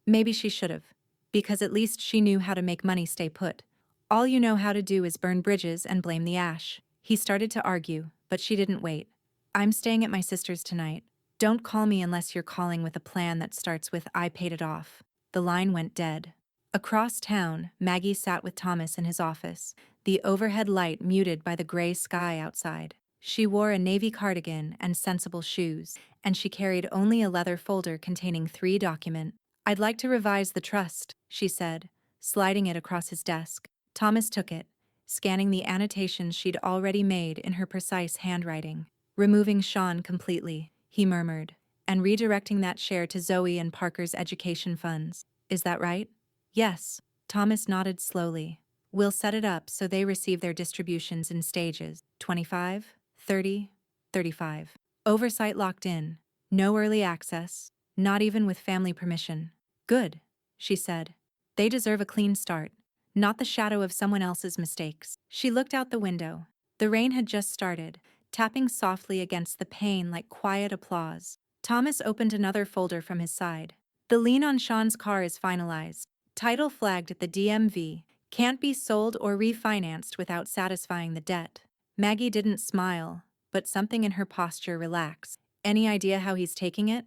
Maybe she should've. Because at least she knew how to make money stay put. All you know how to do is burn bridges and blame the ash." He started to argue, but she didn't wait. "I'm staying at my sister's tonight. Don't call me unless you're calling with a plan that starts with 'I paid it off.'" The line went dead. Across town, Maggie sat with Thomas in his office, the overhead light muted by the gray sky outside. She wore a navy cardigan and sensible shoes, and she carried only a leather folder containing 3 documents. "I'd like to revise the trust," she said, sliding it across his desk. Thomas took it, scanning the annotations she'd already made in her precise handwriting. "Removing Sean completely," he murmured, "and redirecting that share to Zoe and Parker's education funds. Is that right?" "Yes." Thomas nodded slowly. "We'll set it up so they receive their distributions in stages. 25, 30, 35. Oversight locked in. No early access, not even with family permission." "Good," she said. "They deserve a clean start, not the shadow of someone else's mistakes." She looked out the window. The rain had just started, tapping softly against the pane like quiet applause. Thomas opened another folder from his side. The lien on Sean's car is finalized. Title flagged at the DMV. Can't be sold or refinanced without satisfying the debt. Maggie didn't smile, but something in her posture relaxed. Any idea how he's taking it?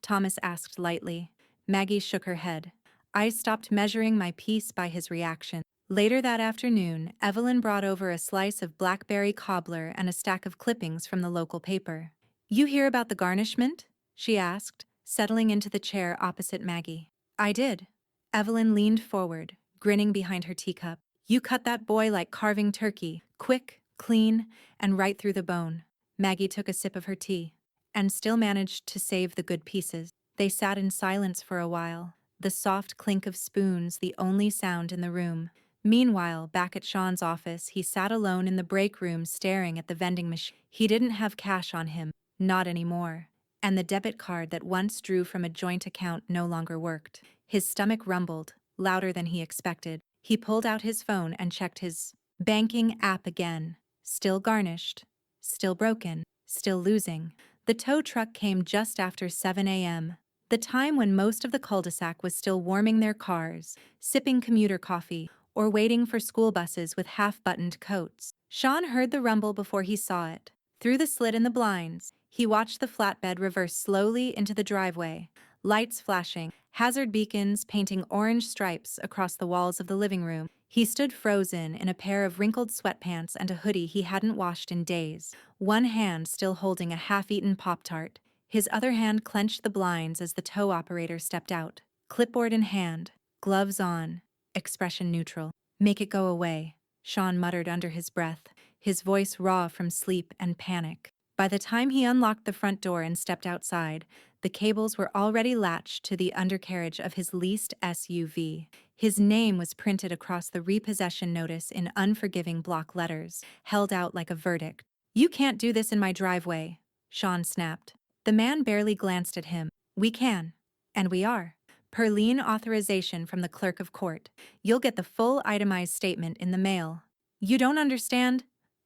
Thomas asked lightly. Maggie shook her head. I stopped measuring my peace by his reaction. Later that afternoon, Evelyn brought over a slice of blackberry cobbler and a stack of clippings from the local paper. You hear about the garnishment? She asked, settling into the chair opposite Maggie. I did. Evelyn leaned forward, grinning behind her teacup. You cut that boy like carving turkey, quick, clean, and right through the bone. Maggie took a sip of her tea, and still managed to save the good pieces. They sat in silence for a while, the soft clink of spoons the only sound in the room. Meanwhile, back at Sean's office, he sat alone in the break room staring at the vending machine. He didn't have cash on him, not anymore, and the debit card that once drew from a joint account no longer worked. His stomach rumbled, louder than he expected. He pulled out his phone and checked his banking app again. Still garnished, still broken, still losing. The tow truck came just after 7 a.m., the time when most of the cul-de-sac was still warming their cars, sipping commuter coffee, or waiting for school buses with half-buttoned coats. Sean heard the rumble before he saw it. Through the slit in the blinds, he watched the flatbed reverse slowly into the driveway, lights flashing, hazard beacons painting orange stripes across the walls of the living room. He stood frozen in a pair of wrinkled sweatpants and a hoodie he hadn't washed in days, one hand still holding a half-eaten Pop-Tart. His other hand clenched the blinds as the tow operator stepped out, clipboard in hand, gloves on, expression neutral. Make it go away, Sean muttered under his breath, his voice raw from sleep and panic. By the time he unlocked the front door and stepped outside, the cables were already latched to the undercarriage of his leased SUV. His name was printed across the repossession notice in unforgiving block letters, held out like a verdict. You can't do this in my driveway, Sean snapped. The man barely glanced at him. We can. And we are. Per lien authorization from the clerk of court. You'll get the full itemized statement in the mail. You don't understand?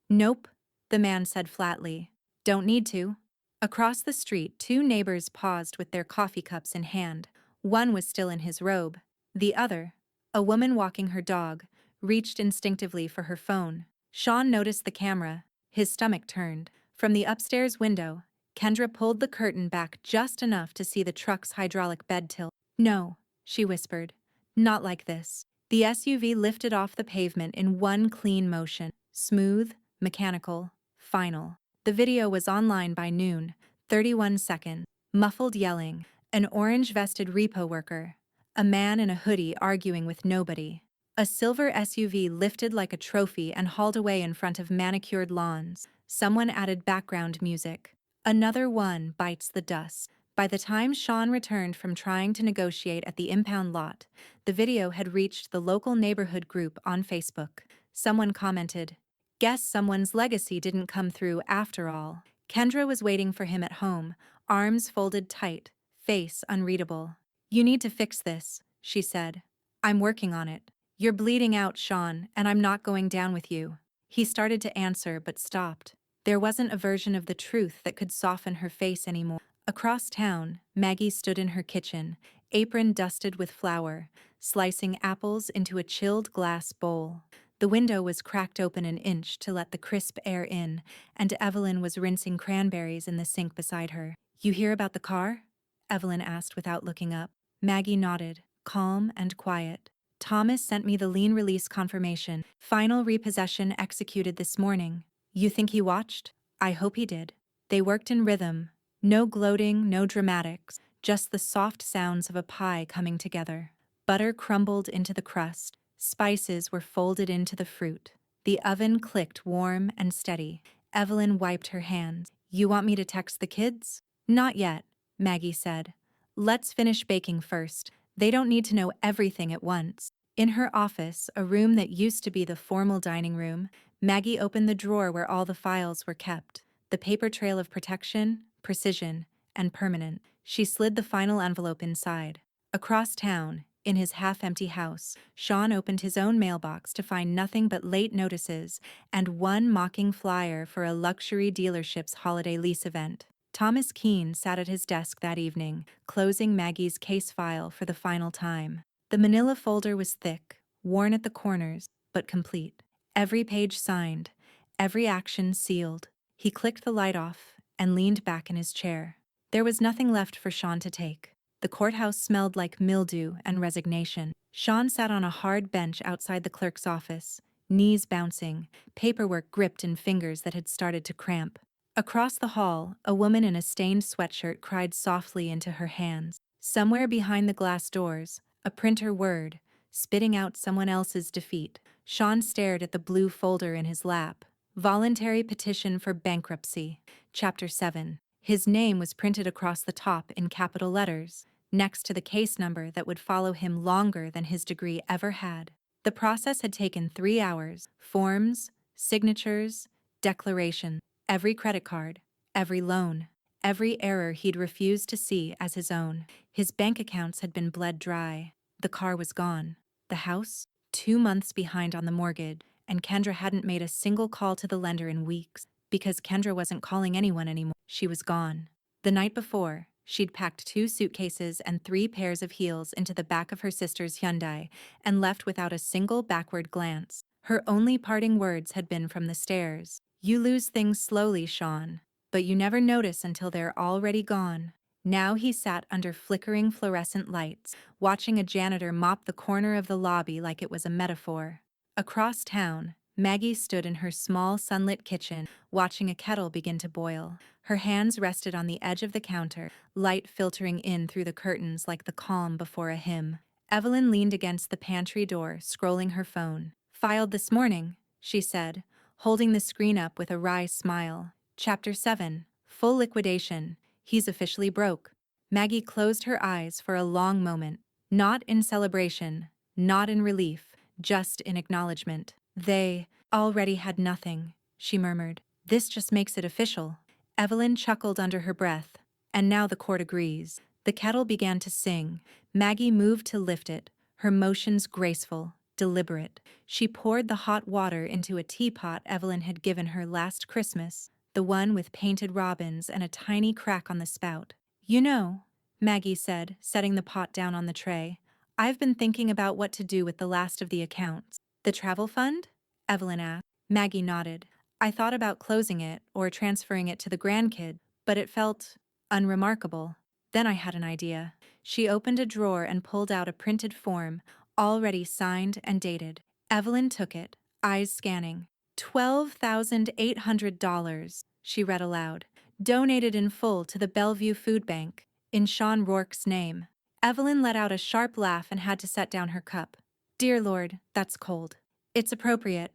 Nope, the man said flatly. Don't need to. Across the street, two neighbors paused with their coffee cups in hand. One was still in his robe. The other, a woman walking her dog, reached instinctively for her phone. Sean noticed the camera. His stomach turned. From the upstairs window, Kendra pulled the curtain back just enough to see the truck's hydraulic bed tilt. No, she whispered. Not like this. The SUV lifted off the pavement in one clean motion. Smooth, mechanical, final. The video was online by noon, 31 seconds. Muffled yelling, an orange-vested repo worker, a man in a hoodie arguing with nobody. A silver SUV lifted like a trophy and hauled away in front of manicured lawns. Someone added background music. Another one bites the dust. By the time Sean returned from trying to negotiate at the impound lot, the video had reached the local neighborhood group on Facebook. Someone commented, "Guess someone's legacy didn't come through after all." Kendra was waiting for him at home, arms folded tight, face unreadable. "You need to fix this," she said. "I'm working on it." "You're bleeding out, Sean, and I'm not going down with you." He started to answer but stopped. There wasn't a version of the truth that could soften her face anymore. Across town, Maggie stood in her kitchen, apron dusted with flour, slicing apples into a chilled glass bowl. The window was cracked open an inch to let the crisp air in, and Evelyn was rinsing cranberries in the sink beside her. "You hear about the car?" Evelyn asked without looking up. Maggie nodded, calm and quiet. "Thomas sent me the lien release confirmation. Final repossession executed this morning." "You think he watched?" "I hope he did." They worked in rhythm. No gloating, no dramatics, just the soft sounds of a pie coming together. Butter crumbled into the crust. Spices were folded into the fruit. The oven clicked warm and steady. Evelyn wiped her hands. "You want me to text the kids?" "Not yet," Maggie said. "Let's finish baking first. They don't need to know everything at once." In her office, a room that used to be the formal dining room, Maggie opened the drawer where all the files were kept. The paper trail of protection, precision, and permanent. She slid the final envelope inside. Across town, in his half-empty house, Sean opened his own mailbox to find nothing but late notices and one mocking flyer for a luxury dealership's holiday lease event. Thomas Keene sat at his desk that evening, closing Maggie's case file for the final time. The manila folder was thick, worn at the corners, but complete. Every page signed, every action sealed. He clicked the light off and leaned back in his chair. There was nothing left for Sean to take. The courthouse smelled like mildew and resignation. Sean sat on a hard bench outside the clerk's office, knees bouncing, paperwork gripped in fingers that had started to cramp. Across the hall, a woman in a stained sweatshirt cried softly into her hands. Somewhere behind the glass doors, a printer whirred, spitting out someone else's defeat. Sean stared at the blue folder in his lap. Voluntary Petition for Bankruptcy, Chapter 7. His name was printed across the top in capital letters, next to the case number that would follow him longer than his degree ever had. The process had taken 3 hours. Forms, signatures, declarations. Every credit card, every loan, every error he'd refused to see as his own. His bank accounts had been bled dry. The car was gone. The house, 2 months behind on the mortgage, and Kendra hadn't made a single call to the lender in weeks because Kendra wasn't calling anyone anymore. She was gone. The night before, she'd packed 2 suitcases and 3 pairs of heels into the back of her sister's Hyundai and left without a single backward glance. Her only parting words had been from the stairs. "You lose things slowly, Sean, but you never notice until they're already gone." Now he sat under flickering fluorescent lights, watching a janitor mop the corner of the lobby like it was a metaphor. Across town, Maggie stood in her small sunlit kitchen, watching a kettle begin to boil. Her hands rested on the edge of the counter, light filtering in through the curtains like the calm before a hymn. Evelyn leaned against the pantry door, scrolling her phone. "Filed this morning," she said, holding the screen up with a wry smile. Chapter 7. Full liquidation. He's officially broke. Maggie closed her eyes for a long moment. Not in celebration, not in relief, just in acknowledgement. "They already had nothing," she murmured. "This just makes it official." Evelyn chuckled under her breath. "And now the court agrees." The kettle began to sing. Maggie moved to lift it, her motions graceful, deliberate. She poured the hot water into a teapot Evelyn had given her last Christmas, the one with painted robins and a tiny crack on the spout. "You know," Maggie said, setting the pot down on the tray, "I've been thinking about what to do with the last of the accounts." "The travel fund?" Evelyn asked. Maggie nodded. "I thought about closing it or transferring it to the grandkid, but it felt unremarkable. Then I had an idea." She opened a drawer and pulled out a printed form, already signed and dated. Evelyn took it, eyes scanning. $12,800, she read aloud. "Donated in full to the Bellevue Food Bank, in Sean Rourke's name." Evelyn let out a sharp laugh and had to set down her cup. "Dear Lord, that's cold." "It's appropriate,"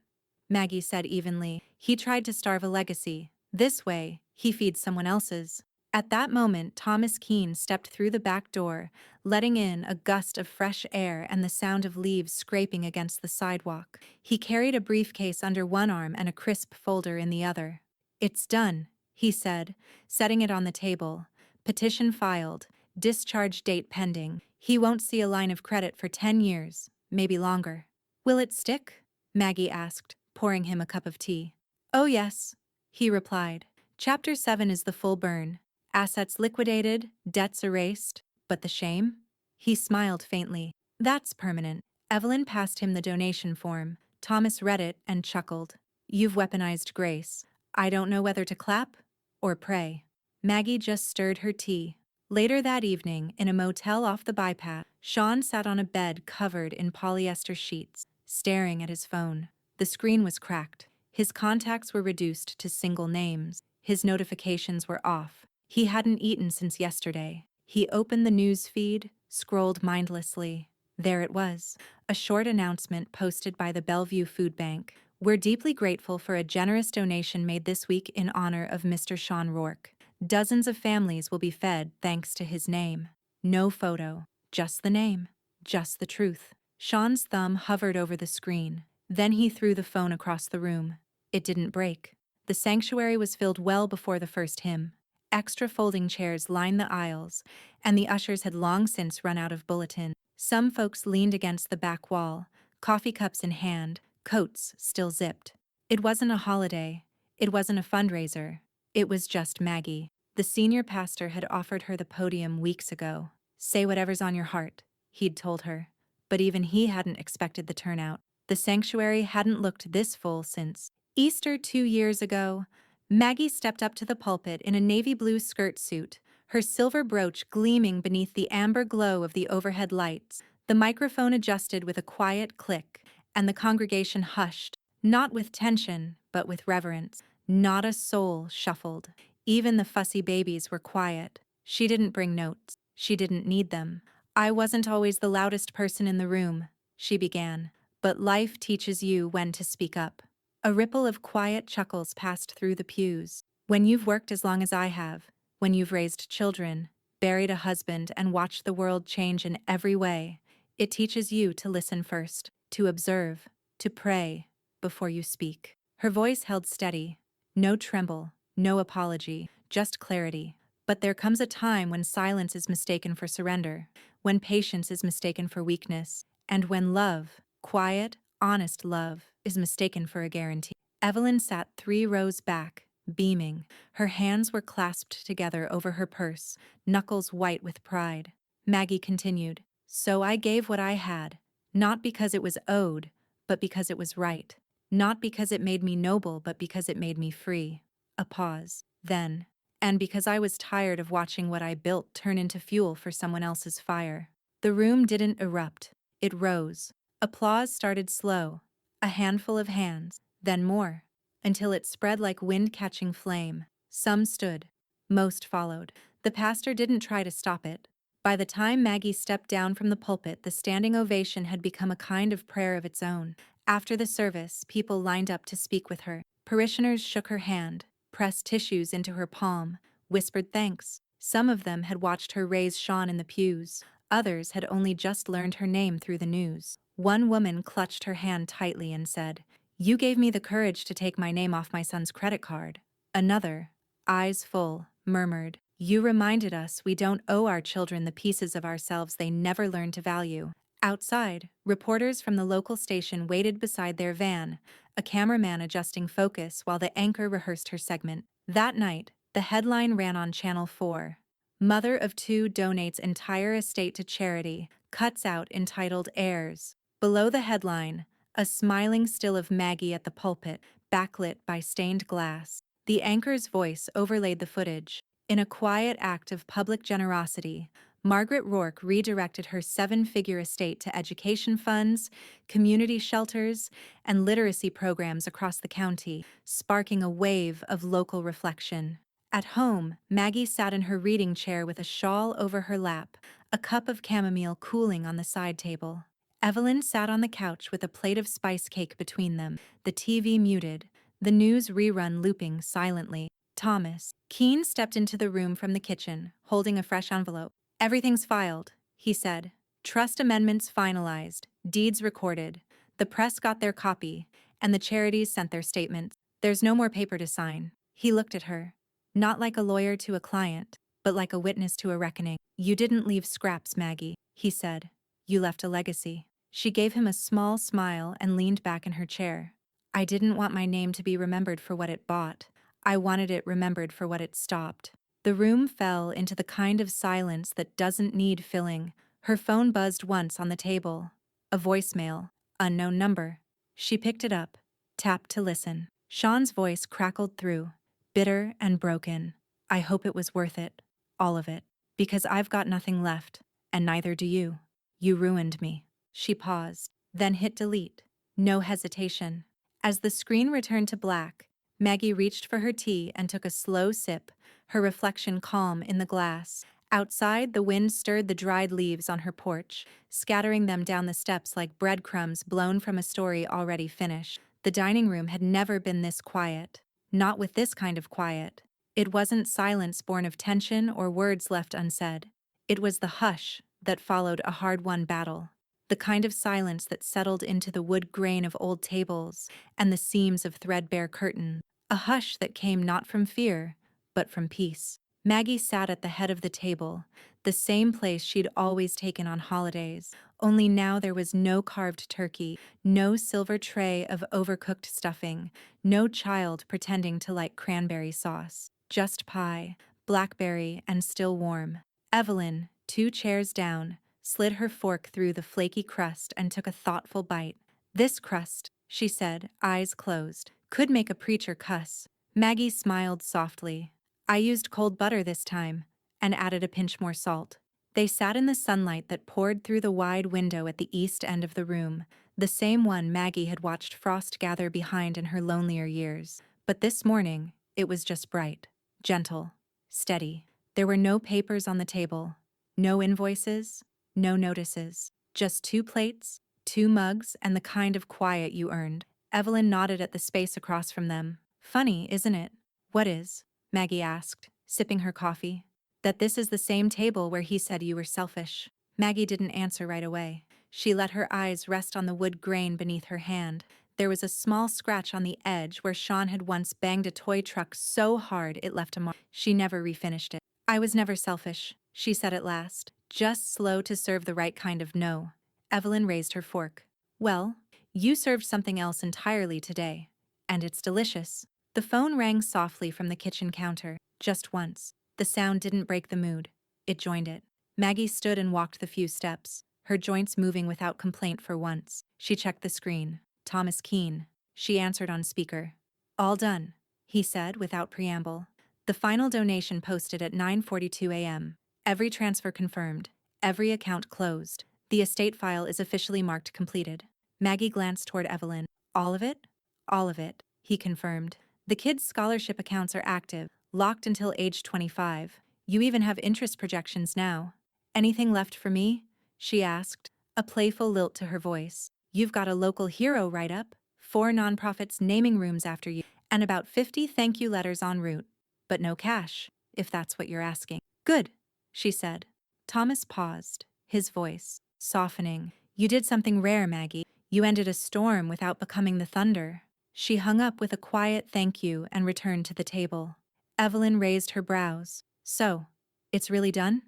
Maggie said evenly. "He tried to starve a legacy. This way, he feeds someone else's." At that moment, Thomas Keene stepped through the back door, letting in a gust of fresh air and the sound of leaves scraping against the sidewalk. He carried a briefcase under one arm and a crisp folder in the other. "It's done," he said, setting it on the table. "Petition filed, discharge date pending. He won't see a line of credit for 10 years, maybe longer." "Will it stick?" Maggie asked, pouring him a cup of tea. "Oh yes," he replied. Chapter 7 is the full burn. Assets liquidated, debts erased, but the shame? He smiled faintly. "That's permanent." Evelyn passed him the donation form. Thomas read it and chuckled. "You've weaponized grace. I don't know whether to clap or pray." Maggie just stirred her tea. Later that evening, in a motel off the bypass, Sean sat on a bed covered in polyester sheets, staring at his phone. The screen was cracked. His contacts were reduced to single names. His notifications were off. He hadn't eaten since yesterday. He opened the news feed, scrolled mindlessly. There it was, a short announcement posted by the Bellevue Food Bank. "We're deeply grateful for a generous donation made this week in honor of Mr. Sean Rourke. Dozens of families will be fed thanks to his name." No photo, just the name, just the truth. Sean's thumb hovered over the screen. Then he threw the phone across the room. It didn't break. The sanctuary was filled well before the first hymn. Extra folding chairs lined the aisles, and the ushers had long since run out of bulletins. Some folks leaned against the back wall, coffee cups in hand, coats still zipped. It wasn't a holiday. It wasn't a fundraiser. It was just Maggie. The senior pastor had offered her the podium weeks ago. Say whatever's on your heart, he'd told her. But even he hadn't expected the turnout. The sanctuary hadn't looked this full since Easter 2 years ago. Maggie stepped up to the pulpit in a navy blue skirt suit, her silver brooch gleaming beneath the amber glow of the overhead lights. The microphone adjusted with a quiet click, and the congregation hushed, not with tension, but with reverence. Not a soul shuffled. Even the fussy babies were quiet. She didn't bring notes. She didn't need them. I wasn't always the loudest person in the room, she began, but life teaches you when to speak up. A ripple of quiet chuckles passed through the pews. When you've worked as long as I have, when you've raised children, buried a husband, and watched the world change in every way, it teaches you to listen first, to observe, to pray, before you speak. Her voice held steady. No tremble, no apology, just clarity. But there comes a time when silence is mistaken for surrender, when patience is mistaken for weakness, and when love, quiet, honest love, is mistaken for a guarantee. Evelyn sat 3 rows back, beaming. Her hands were clasped together over her purse, knuckles white with pride. Maggie continued, "So I gave what I had, not because it was owed, but because it was right. Not because it made me noble, but because it made me free." A pause. Then, "And because I was tired of watching what I built turn into fuel for someone else's fire." The room didn't erupt. It rose. Applause started slow. A handful of hands, then more, until it spread like wind-catching flame. Some stood. Most followed. The pastor didn't try to stop it. By the time Maggie stepped down from the pulpit, the standing ovation had become a kind of prayer of its own. After the service, people lined up to speak with her. Parishioners shook her hand, pressed tissues into her palm, whispered thanks. Some of them had watched her raise Sean in the pews. Others had only just learned her name through the news. One woman clutched her hand tightly and said, "You gave me the courage to take my name off my son's credit card." Another, eyes full, murmured, "You reminded us we don't owe our children the pieces of ourselves they never learned to value." Outside, reporters from the local station waited beside their van, a cameraman adjusting focus while the anchor rehearsed her segment. That night, the headline ran on Channel 4. "Mother of 2 donates entire estate to charity," cuts out entitled "Heirs." Below the headline, a smiling still of Maggie at the pulpit, backlit by stained glass. The anchor's voice overlaid the footage. In a quiet act of public generosity, Margaret Rourke redirected her 7-figure estate to education funds, community shelters, and literacy programs across the county, sparking a wave of local reflection. At home, Maggie sat in her reading chair with a shawl over her lap, a cup of chamomile cooling on the side table. Evelyn sat on the couch with a plate of spice cake between them, the TV muted, the news rerun looping silently. Thomas Keene stepped into the room from the kitchen, holding a fresh envelope. "Everything's filed," he said. "Trust amendments finalized, deeds recorded. The press got their copy, and the charities sent their statements. There's no more paper to sign." He looked at her, not like a lawyer to a client, but like a witness to a reckoning. "You didn't leave scraps, Maggie," he said. "You left a legacy." She gave him a small smile and leaned back in her chair. "I didn't want my name to be remembered for what it bought. I wanted it remembered for what it stopped." The room fell into the kind of silence that doesn't need filling. Her phone buzzed once on the table. A voicemail. Unknown number. She picked it up, tapped to listen. Sean's voice crackled through, bitter and broken. "I hope it was worth it. All of it. Because I've got nothing left, and neither do you. You ruined me." She paused, then hit delete. No hesitation. As the screen returned to black, Maggie reached for her tea and took a slow sip, her reflection calm in the glass. Outside, the wind stirred the dried leaves on her porch, scattering them down the steps like breadcrumbs blown from a story already finished. The dining room had never been this quiet. Not with this kind of quiet. It wasn't silence born of tension or words left unsaid. It was the hush that followed a hard-won battle. The kind of silence that settled into the wood grain of old tables and the seams of threadbare curtains. A hush that came not from fear, but from peace. Maggie sat at the head of the table, the same place she'd always taken on holidays, only now there was no carved turkey, no silver tray of overcooked stuffing, no child pretending to like cranberry sauce. Just pie. blackberry and still warm. Evelyn, 2 chairs down, slid her fork through the flaky crust and took a thoughtful bite. This crust, she said, eyes closed, could make a preacher cuss. Maggie smiled softly. I used cold butter this time, and added a pinch more salt. They sat in the sunlight that poured through the wide window at the east end of the room, the same one Maggie had watched frost gather behind in her lonelier years. But this morning, it was just bright, gentle, steady. There were no papers on the table, no invoices, no notices, just 2 plates, 2 mugs, and the kind of quiet you earned. Evelyn nodded at the space across from them. Funny, isn't it? What is? Maggie asked, sipping her coffee. That this is the same table where he said you were selfish. Maggie didn't answer right away. She let her eyes rest on the wood grain beneath her hand. There was a small scratch on the edge where Sean had once banged a toy truck so hard it left a mark. She never refinished it. I was never selfish, she said at last, just slow to serve the right kind of no. Evelyn raised her fork. Well, you served something else entirely today. And it's delicious. The phone rang softly from the kitchen counter, just once. The sound didn't break the mood. It joined it. Maggie stood and walked the few steps, her joints moving without complaint for once. She checked the screen. Thomas Keene. She answered on speaker. All done, he said without preamble. The final donation posted at 9:42 a.m. Every transfer confirmed. Every account closed. The estate file is officially marked completed. Maggie glanced toward Evelyn. All of it? All of it, he confirmed. The kids' scholarship accounts are active, locked until age 25. You even have interest projections now. Anything left for me? She asked, a playful lilt to her voice. You've got a local hero write-up, 4 nonprofits naming rooms after you, and about 50 thank you letters en route. But no cash, if that's what you're asking. Good, she said. Thomas paused, his voice softening. You did something rare, Maggie. You ended a storm without becoming the thunder. She hung up with a quiet thank you and returned to the table. Evelyn raised her brows. So, it's really done?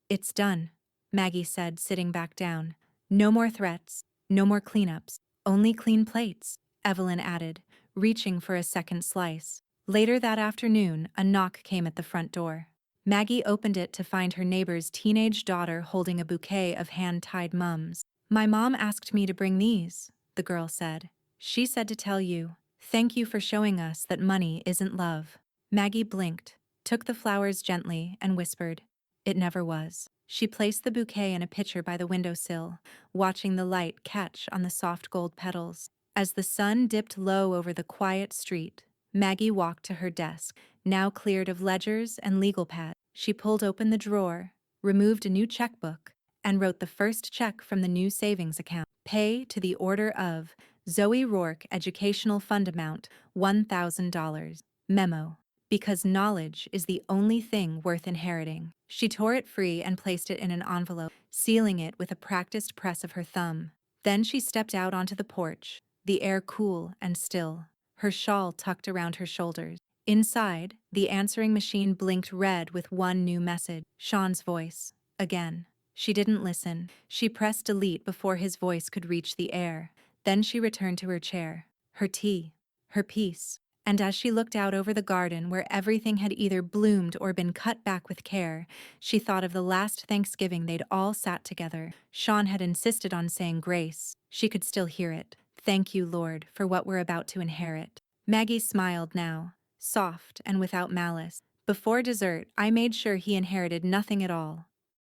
It's done, Maggie said, sitting back down. No more threats, no more cleanups, only clean plates, Evelyn added, reaching for a second slice. Later that afternoon, a knock came at the front door. Maggie opened it to find her neighbor's teenage daughter holding a bouquet of hand-tied mums. My mom asked me to bring these, the girl said. She said to tell you, thank you for showing us that money isn't love. Maggie blinked, took the flowers gently, and whispered, it never was. She placed the bouquet in a pitcher by the windowsill, watching the light catch on the soft gold petals. As the sun dipped low over the quiet street, Maggie walked to her desk, now cleared of ledgers and legal pads. She pulled open the drawer, removed a new checkbook, and wrote the first check from the new savings account. Pay to the order of Zoe Rourke Educational Fund amount, $1,000. Memo. Because knowledge is the only thing worth inheriting. She tore it free and placed it in an envelope, sealing it with a practiced press of her thumb. Then she stepped out onto the porch, the air cool and still, her shawl tucked around her shoulders. Inside, the answering machine blinked red with one new message. Sean's voice. Again. She didn't listen. She pressed delete before his voice could reach the air. Then she returned to her chair, her tea, her peace. And as she looked out over the garden where everything had either bloomed or been cut back with care, she thought of the last Thanksgiving they'd all sat together. Sean had insisted on saying grace. She could still hear it. Thank you, Lord, for what we're about to inherit. Maggie smiled now, soft and without malice. Before dessert, I made sure he inherited nothing at all.